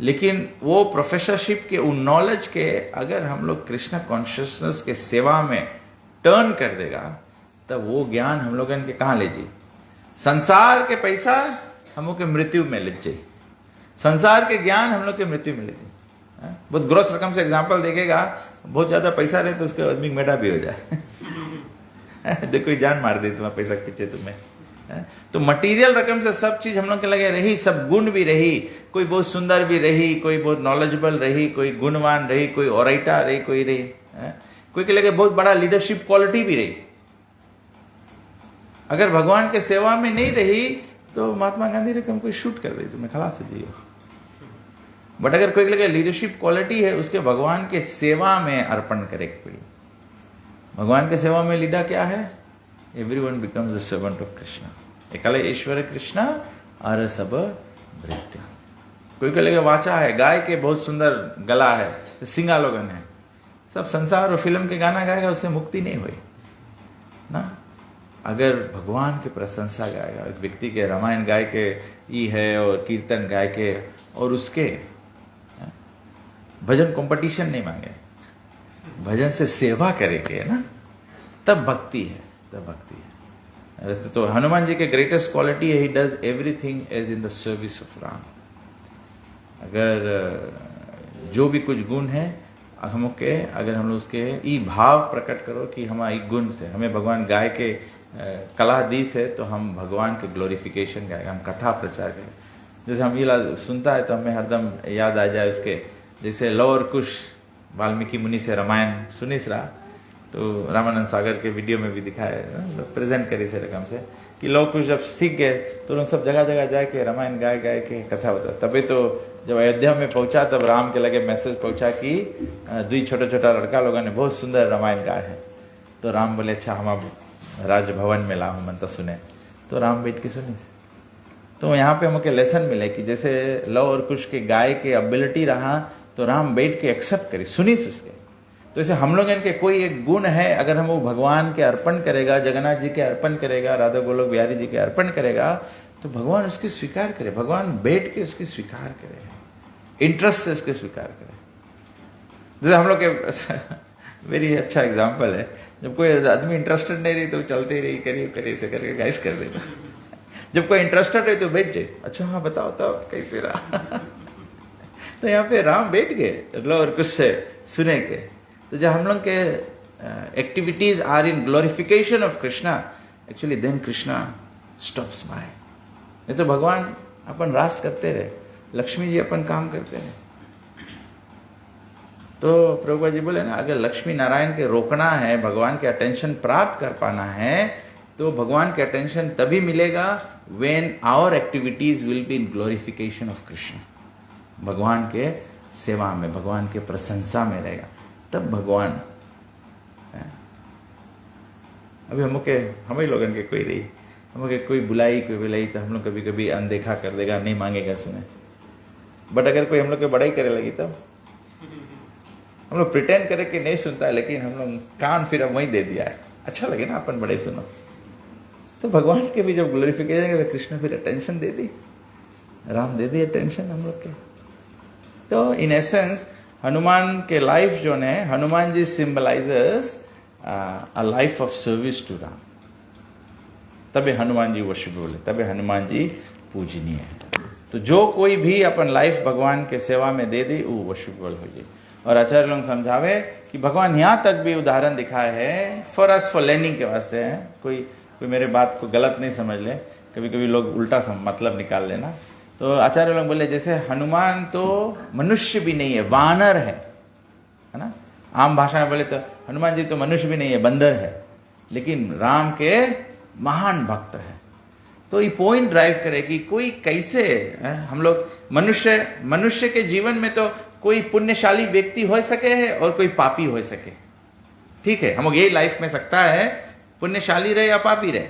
लेकिन वो प्रोफेसरशिप के, उन नॉलेज के अगर हम लोग कृष्ण कॉन्शियसनेस के सेवा में टर्न कर देगा, तब वो ज्ञान हम लोग इनके कहाँ ले जाए? संसार के पैसा हम लोग के मृत्यु में ले जाए, संसार के ज्ञान हम लोग के मृत्यु में ले जाए। बहुत ग्रोस रकम से एग्जाम्पल देखेगा, बहुत ज्यादा पैसा रहे तो उसके आदमी मेढा भी हो जाए देखो कोई जान मार दे तुम्हारे पैसा के पीछे तुम्हें। तो मटेरियल रकम से सब चीज हम लोग के लगे रही, सब गुण भी रही, कोई बहुत सुंदर भी रही, कोई बहुत नॉलेजेबल रही, कोई गुणवान रही, कोई ओराइटा रही, कोई रही, कोई के लगे बहुत बड़ा लीडरशिप क्वालिटी भी रही। अगर भगवान के सेवा में नहीं रही तो महात्मा गांधी रकम कोई शूट कर दे, तुम्हें खलास हो जाइए। बट अगर कोई लगे लीडरशिप क्वालिटी है, उसके भगवान के सेवा में अर्पण करे कोई। भगवान के सेवा में लीडर क्या है? Everyone becomes the servant of Krishna. एकले ईश्वर कृष्णा और सब भृत्य। कोई के लगे वाचा है, गाय के बहुत सुंदर गला है, तो सिंगा लोगन है, सब संसार और फिल्म के गाना गाएगा, उससे मुक्ति नहीं हुई ना। अगर भगवान की प्रशंसा गाएगा, एक व्यक्ति के रामायण गाय के ई है और कीर्तन गाय के, और उसके भजन कंपटीशन नहीं मांगे, भजन से सेवा करेंगे ना, तब भक्ति है, तब भक्ति है। तो हनुमान जी के ग्रेटेस्ट क्वालिटी है, he does everything as in the service of Ram. अगर जो भी कुछ गुण है हम के, अगर हम लोग उसके ई भाव प्रकट करो कि हमारे गुण से हमें भगवान गाय के कला दी से, तो हम भगवान के ग्लोरिफिकेशन गाएगा, हम कथा प्रचार करें। जैसे हम ये सुनता है तो हमें हरदम याद आ जाए उसके, जैसे लव और कुश, वाल्मीकि मुनि से रामायण सुनिस रहा, तो रामानंद सागर के वीडियो में भी दिखाया, प्रेजेंट करी से रकम से, कि लोग कुछ जब सीख गए तो उन सब जगह जगह जाके रामायण गाय गाय के कथा होता। तभी तो जब अयोध्या में पहुंचा तब राम के लगे मैसेज पहुंचा कि दुई छोटा छोटा लड़का लोगों ने बहुत सुंदर रामायण गाया है। तो राम बोले अच्छा हम राजभवन में लाओ मन तो सुने, तो राम बैठ के सुनी। तो यहाँ पे हमको लेसन मिले कि जैसे लव और कुश के गाय के एबिलिटी रहा, तो राम बैठ के एक्सेप्ट करी, सुनीस उसके। तो ऐसे हम लोग इनके कोई एक गुण है, अगर हम वो भगवान के अर्पण करेगा, जगन्नाथ जी के अर्पण करेगा, राधा गोलोक बिहारी जी के अर्पण करेगा, तो भगवान उसकी स्वीकार करे, भगवान बैठ के उसकी स्वीकार करे, इंटरेस्ट से उसके स्वीकार करे। जैसे हम लोग के वेरी अच्छा एग्जाम्पल है, जब कोई आदमी इंटरेस्टेड नहीं रही तो चलते रही, करिए करिए ऐसे करके गाइस कर देगा। जब कोई इंटरेस्टेड है तो बैठ जाए, अच्छा हाँ बताओ तब कैसे रहा तो यहाँ पे राम बैठ गए लो और कुछ से सुने के। तो जब हम लोग के activities are in glorification of Krishna, actually then Krishna stops by. नहीं तो भगवान अपन रास करते रहे, लक्ष्मी जी अपन काम करते रहे। तो प्रभुपाद जी बोले ना, अगर लक्ष्मी नारायण के रोकना है, भगवान के अटेंशन प्राप्त कर पाना है, तो भगवान के अटेंशन तभी मिलेगा when our activities will be in glorification of Krishna. भगवान के सेवा में, भगवान के प्रशंसा में रहेगा, तब भगवान। अभी हम ही लोगन के कोई रही, हम कोई बुलाई तो हम लोग कभी कभी अनदेखा कर देगा, नहीं मांगेगा सुने। बट अगर कोई हम लोग के बड़ाई करे लगी तो हम लोग प्रिटेंड करे कि नहीं सुनता है, लेकिन हम लोग कान फिर अब वहीं दे दिया है, अच्छा लगे ना अपन बड़े सुनो। तो भगवान के भी जब ग्लोरिफिकेशन तो कृष्ण फिर attention they the, Ram they the attention हम लोग के। तो इन एसेंस हनुमान के लाइफ जो है, Hanuman ji symbolizes a life of service to Ram. तबे हनुमान जी वर्शिपेबल है, तबे हनुमान जी पूजनीय है। तो जो कोई भी अपन लाइफ भगवान के सेवा में दे दी वो वर्शिपेबल हो जाए। और आचार्य लोग समझावे कि भगवान यहाँ तक भी उदाहरण दिखाए है फॉर अस, फॉर लर्निंग के वास्ते है। कोई मेरे बात को गलत नहीं समझ ले, कभी कभी लोग उल्टा मतलब निकाल लेना। तो आचार्य लोग बोले जैसे हनुमान तो मनुष्य भी नहीं है, वानर है ना। आम भाषा में बोले तो हनुमान जी तो मनुष्य भी नहीं है, बंदर है, लेकिन राम के महान भक्त है। तो ये पॉइंट ड्राइव करे कि कोई कैसे हम लोग मनुष्य के जीवन में तो कोई पुण्यशाली व्यक्ति हो सके है और कोई पापी हो सके, ठीक है। हम लोग यही लाइफ में सकता है पुण्यशाली रहे या पापी रहे,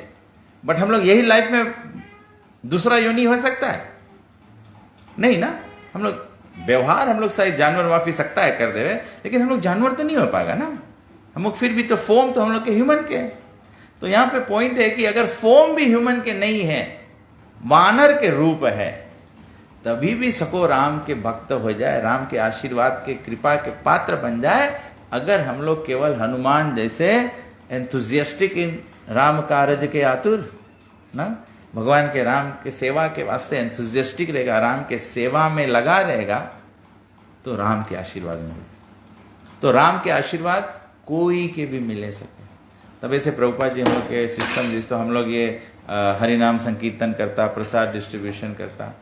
बट हम लोग यही लाइफ में दूसरा योनि हो सकता है नहीं ना। हम लोग व्यवहार हम लोग शायद जानवर माफी सकता है कर देवे, लेकिन हम लोग जानवर तो नहीं हो पाएगा ना। हम लोग फिर भी तो फॉर्म तो हम लोग के ह्यूमन के। तो यहां पे पॉइंट है कि अगर फॉर्म भी ह्यूमन के नहीं है, वानर के रूप है, तभी भी सको राम के भक्त हो जाए, राम के आशीर्वाद के कृपा के पात्र बन जाए, अगर हम लोग केवल हनुमान जैसे एंथुजियास्टिक इन राम कार्य के आतुर ना, भगवान के राम के सेवा के वास्ते एंथुजियास्टिक रहेगा, राम के सेवा में लगा रहेगा, तो राम के आशीर्वाद मिले। तो राम के आशीर्वाद कोई के भी मिले सके। तब ऐसे प्रभुपाद जी हम लोग के सिस्टम जिस तो हम लोग ये हरिनाम संकीर्तन करता, प्रसाद डिस्ट्रीब्यूशन करता।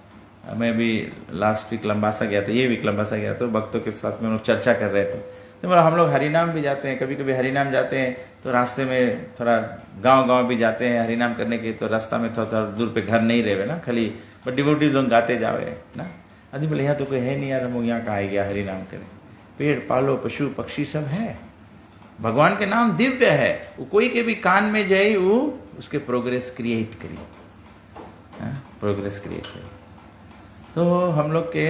मैं भी लास्ट वीक लंबासा गया था, ये वीक लंबासा गया, तो भक्तों के साथ में हम लोग चर्चा कर रहे थे। तो मतलब हम लोग हरिनाम भी जाते हैं, कभी कभी हरिनाम जाते हैं तो रास्ते में थोड़ा गांव भी जाते हैं हरिनाम करने के, तो रास्ता में थोड़ा दूर पे घर नहीं रहे ना खाली, बट डिवोटी लोग गाते जावे ना। आदमी बोले यहाँ तो कोई है नहीं यार, हम लोग यहाँ कहा गया हरिनाम करें। पेड़ पालो, पशु पक्षी सब है, भगवान के नाम दिव्य है, वो कोई के भी कान में जाए वो उसके प्रोग्रेस क्रिएट करिए, प्रोग्रेस क्रिएट करिए। तो हम लोग के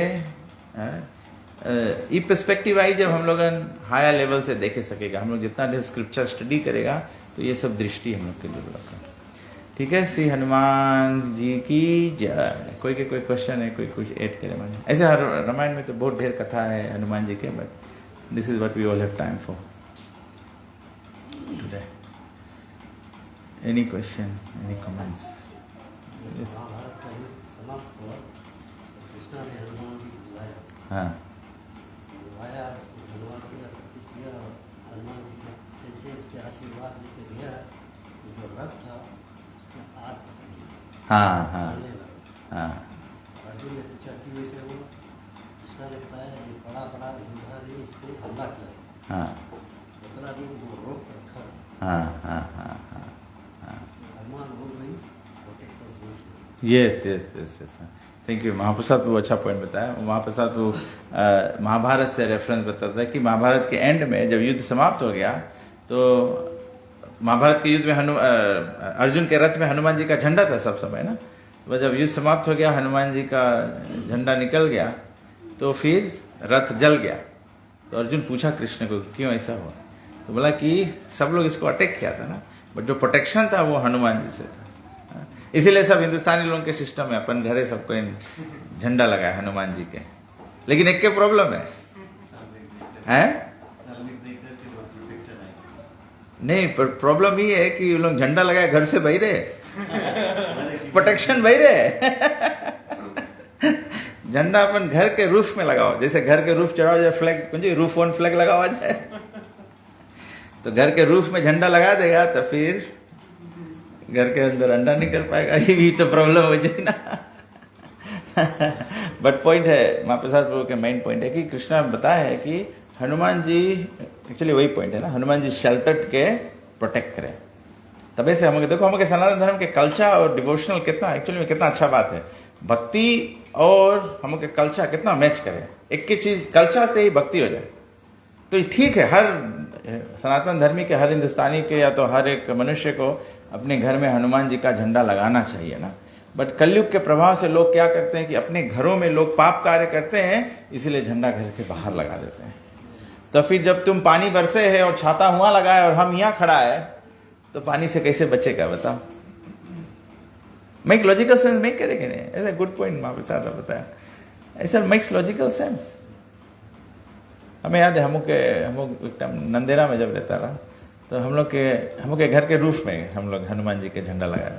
ये पर्सपेक्टिव आई जब हम लोग हायर लेवल से देखे सकेगा। हम लोग जितना देर स्क्रिप्चर स्टडी करेगा तो ये सब दृष्टि हम लोग के लिए रखा। ठीक है, श्री हनुमान जी की जय। कोई के कोई क्वेश्चन है, कोई कुछ ऐड करे मैंने। ऐसे रामायण में तो बहुत ढेर कथा है हनुमान जी के, but this is what we all have time for today. Any question, any comments? हाँ, हाँ हाँ हाँ yes yes yes yes. Thank you. महाप्रसाद वो अच्छा पॉइंट बताया। महाप्रसाद वो महाभारत से रेफरेंस बताता है कि महाभारत के एंड में जब युद्ध समाप्त हो गया तो महाभारत के युद्ध में अर्जुन के रथ में हनुमान जी का झंडा था सब समय ना। तो जब युद्ध समाप्त हो गया, हनुमान जी का झंडा निकल गया, तो फिर रथ जल गया। तो अर्जुन पूछा कृष्ण को क्यों ऐसा हुआ, तो बोला कि सब लोग इसको अटैक किया था ना, बट जो प्रोटेक्शन था वो हनुमान जी से था। इसीलिए सब हिंदुस्तानी लोगों के सिस्टम में अपन घरे सबको झंडा लगाया हनुमान जी के। लेकिन एक के प्रॉब्लम है नहीं, प्रॉब्लम ये है कि लोग झंडा लगाए घर से बही रहे, प्रोटेक्शन बही रहे। झंडा अपन घर के रूफ में लगाओ, जैसे घर के रूफ चढ़ाओ जाए फ्लैग, कुछ रूफ ऑन फ्लैग लगावा जाए, तो घर के रूफ में झंडा लगा देगा तो फिर घर के अंदर अंडा नहीं कर पाएगा, ये भी तो प्रॉब्लम हो जाए ना। बट पॉइंट है, महाप्रसाद प्रभु के मेन पॉइंट है कि कृष्णा बताया है कि हनुमान जी, एक्चुअली वही पॉइंट है ना, हनुमान जी शेल्टर्ड के प्रोटेक्ट करें। तबे से हम देखो, हम सनातन धर्म के कल्चर और डिवोशनल कितना एक्चुअली में कितना अच्छा बात है। भक्ति और हम के कल्चर कितना मैच करे, एक की चीज कल्चर से ही भक्ति हो जाए तो ठीक है। हर सनातन धर्मी के हर हिंदुस्तानी के या तो हर एक मनुष्य को अपने घर में हनुमान जी का झंडा लगाना चाहिए ना। बट कलयुग के प्रभाव से लोग क्या करते हैं कि अपने घरों में लोग पाप कार्य करते हैं, इसीलिए झंडा घर के बाहर लगा देते हैं। तो फिर जब तुम पानी बरसे है और छाता हुआ लगा है और हम यहाँ खड़ा है, तो पानी से कैसे बचेगा बताओ? मेक लॉजिकल सेंस मेक करेंगे नहीं? ऐसा गुड पॉइंट महाप्रसाद ने बताया, ऐसा मेक्स लॉजिकल सेंस। हमें याद है, हम लोग एक टाइम नंदेरा में जब रहता रहा, तो हम लोग के घर के रूफ में हम लोग हनुमान जी के झंडा लगाया।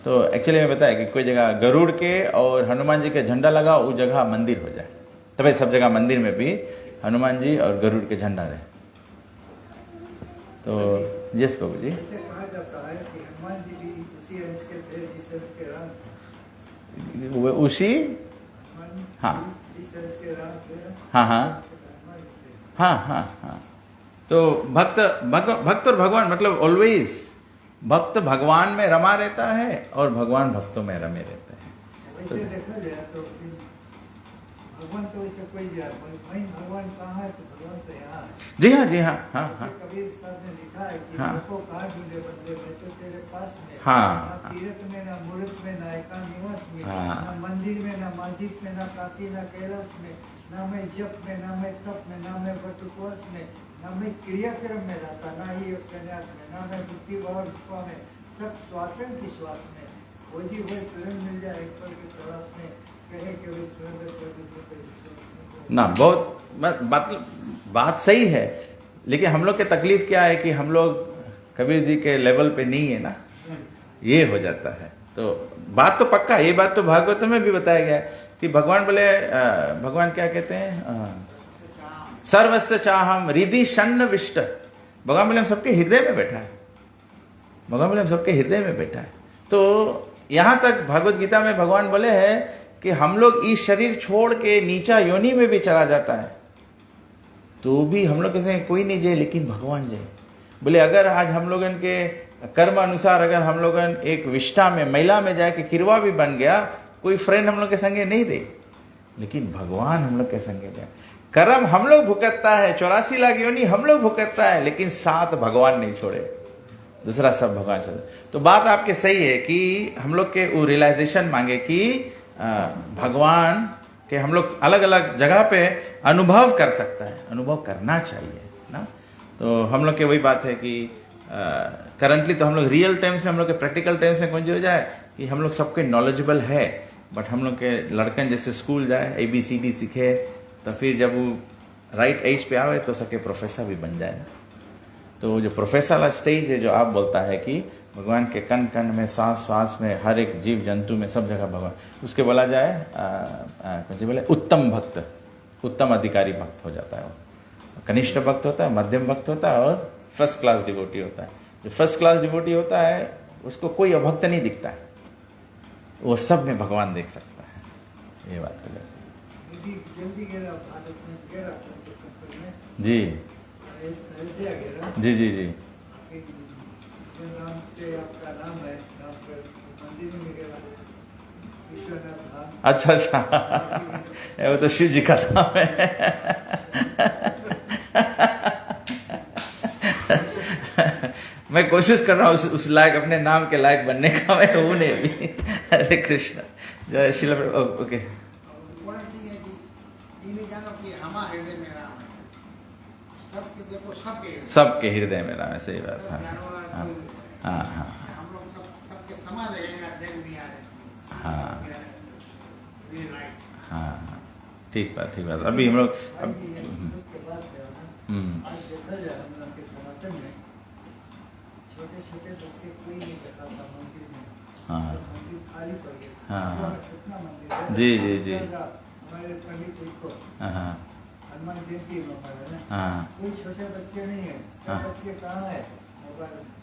तो एक्चुअली मैं बताया कि कोई जगह गरुड़ के और हनुमान जी के झंडा लगा, उस जगह मंदिर हो जाए, तभी सब जगह मंदिर में भी हनुमान जी और गरुड़ के झंडा रहे। तो यस बाबू जी, उसी हाँ हाँ हाँ हाँ हाँ हाँ। तो भक्त और भगवान मतलब ऑलवेज भक्त भगवान में रमा रहता है और भगवान भक्तों में रमे रहते हैं। तो देखा जाए तो भगवान तो ऐसे कोई भगवान कहाँ है? तो भगवान तो यहाँ है। जी हाँ जी हाँ हाँ हाँ। कबीर साहब ने लिखा है कि देखो कहाँ ढूंढे बदले, मैं तो तेरे पास में। हाँ। ना तीर्थ में, ना मूर्त में, ना एकांत निवास में, ना मंदिर में, ना मस्जिद में, ना काशी, ना कैलाश में, ना मैं जप में, ना मैं तप में, ना मैं व्रत उपवास में, ना मैं क्रियाक्रम में रहता, ना ही संन्यास में, ना मैं बुद्धि और में, सब श्वासन की श्वास में। वो जी वही तुरंत मिल जाए एक पल की तलाश में, कहे कि वे स्वर्ग ना। बहुत बात सही है, लेकिन हम लोग के तकलीफ क्या है कि हम लोग कबीर जी के लेवल पे नहीं है ना, ये हो जाता है। तो बात तो पक्का, ये बात तो भागवत में भी बताया गया है कि भगवान बोले, भगवान क्या कहते हैं, सर्वस्य चाहम हृदि षण्ण विष्ट। भगवान बोले हम सबके हृदय में बैठा है, भगवान बोले हम सबके हृदय में बैठा है। तो यहां तक भगवत गीता में भगवान बोले हैं कि हम लोग इस शरीर छोड़ के नीचा योनि में भी चला जाता है तो भी हम लोग कैसे कोई नहीं जाए, लेकिन भगवान जाए। बोले अगर आज हम लोगन के कर्म अनुसार अगर हम लोगन एक विष्ठा में महिला में जाके किरवा भी बन गया, कोई फ्रेंड हम लोग के संगे नहीं रहे, लेकिन भगवान हम लोग के संगे जाए। कर्म हम लोग भुगतता है, 84 लाख योनि हम लोग भुगतता है, लेकिन साथ भगवान नहीं छोड़े, दूसरा सब भगवान छोड़े। तो बात आपके सही है कि हम लोग के वो रियलाइजेशन मांगे कि भगवान के हम लोग अलग अलग जगह पे अनुभव कर सकता है, अनुभव करना चाहिए ना। तो हम लोग के वही बात है कि करंटली तो हम लोग रियल टाइम्स में, हम लोग के प्रैक्टिकल टाइम्स में कौन हो जाए कि हम लोग सबके नॉलेजेबल है, बट हम लोग के लड़कन जैसे स्कूल जाए ABCD सीखे, तो फिर जब वो राइट एज पे आवे तो सके प्रोफेसर भी बन जाए। तो जो प्रोफेसर वाला स्टेज है जो आप बोलता है कि भगवान के कण कण में, सांस सांस में, हर एक जीव जंतु में, सब जगह भगवान, उसके बोला जाए बोले उत्तम भक्त, उत्तम अधिकारी भक्त हो जाता है। वो कनिष्ठ भक्त होता है, मध्यम भक्त होता है और फर्स्ट क्लास डिवोटी होता है। जो फर्स्ट क्लास डिवोटी होता है उसको कोई अभक्त नहीं दिखता है, वो सब में भगवान देख सकता है। ये बात हो जाती है जी जी जी जी। अच्छा अच्छा वो तो शिव जी का नाम है। मैं कोशिश कर रहा हूँ उस लायक, अपने नाम के लायक बनने का, मैं हूँ नहीं भी। हरे कृष्ण, जय श्री ओके। सबके हृदय में राम है, सही बात। हाँ हाँ हाँ हाँ हाँ, ठीक बात ठीक बात। अभी हम लोग हाँ हाँ जी जी जी हाँ हाँ हाँ कोई छोटे बच्चे नहीं है, सब बच्चे कहाँ है?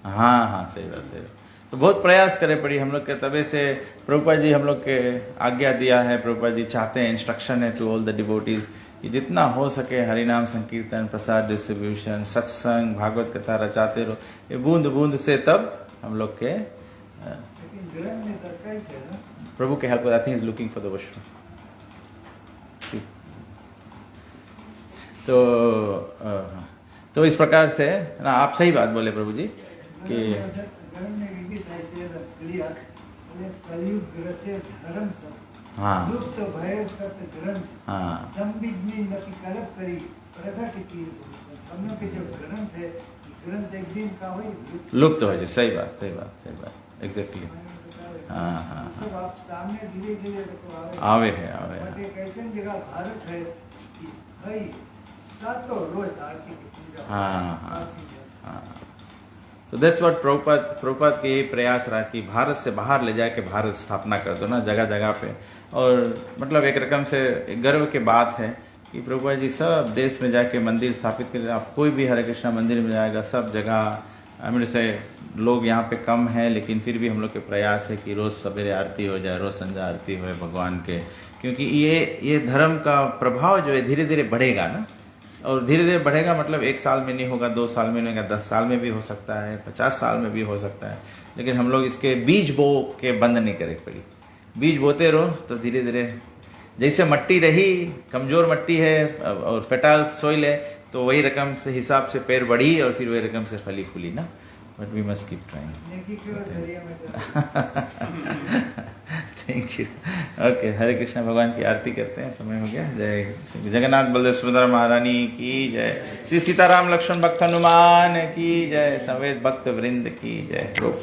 हाँ हाँ सही बात सही बात। तो बहुत प्रयास करे पड़ी हम लोग के, तबे से प्रभुपाद जी हम लोग के आज्ञा दिया है। प्रभुपाद जी चाहते हैं, इंस्ट्रक्शन है टू ऑल द डिवोटीज कि जितना हो सके हरिनाम संकीर्तन, प्रसाद डिस्ट्रीब्यूशन, सत्संग, भागवत कथा रचाते रहो। ये बूंद बूंद से तब हम लोग के प्रभु के help, I think is looking for the washroom. तो तो इस प्रकार से ना, आप सही बात बोले प्रभु जी कि हाँ हाँ लुप्त हो जाए। सही बात, सही बात, सही बात, एग्जैक्टली। हाँ हाँ आवे है, आवे है। हाँ हाँ हाँ। तो दैट्स व्हाट प्रभुपाद के ये प्रयास रहा कि भारत से बाहर ले जाके भारत स्थापना कर दो ना, जगह जगह पे। और मतलब एक रकम से गर्व की बात है कि प्रभुपाद जी सब देश में जाके मंदिर स्थापित कर। आप कोई भी हरे कृष्णा मंदिर में जाएगा, सब जगह हमें से लोग यहाँ पे कम है, लेकिन फिर भी हम लोग के प्रयास है कि रोज सवेरे आरती हो जाए, रोज संध्या आरती हो भगवान के। क्योंकि ये धर्म का प्रभाव जो है धीरे धीरे बढ़ेगा ना, और धीरे धीरे बढ़ेगा मतलब 1 साल में नहीं होगा, 2 साल में नहीं होगा, 10 साल में भी हो सकता है, 50 साल में भी हो सकता है। लेकिन हम लोग इसके बीज बो के बंद नहीं करे पड़ी। बीज बोते रहो तो धीरे धीरे, जैसे मट्टी रही कमजोर मट्टी है और फर्टाइल सॉइल है, तो वही रकम से हिसाब से पेड़ बढ़ी और फिर वही रकम से फली फूली ना। But we must keep trying. Thank you. Okay, Hare Krishna. भगवान की आरती करते हैं, समय हो गया। जय जगन्नाथ बलदेव सुभद्रा महारानी की जय, श्री सीताराम लक्ष्मण भक्त हनुमान की जय, समेत भक्त वृंद की जय। रूप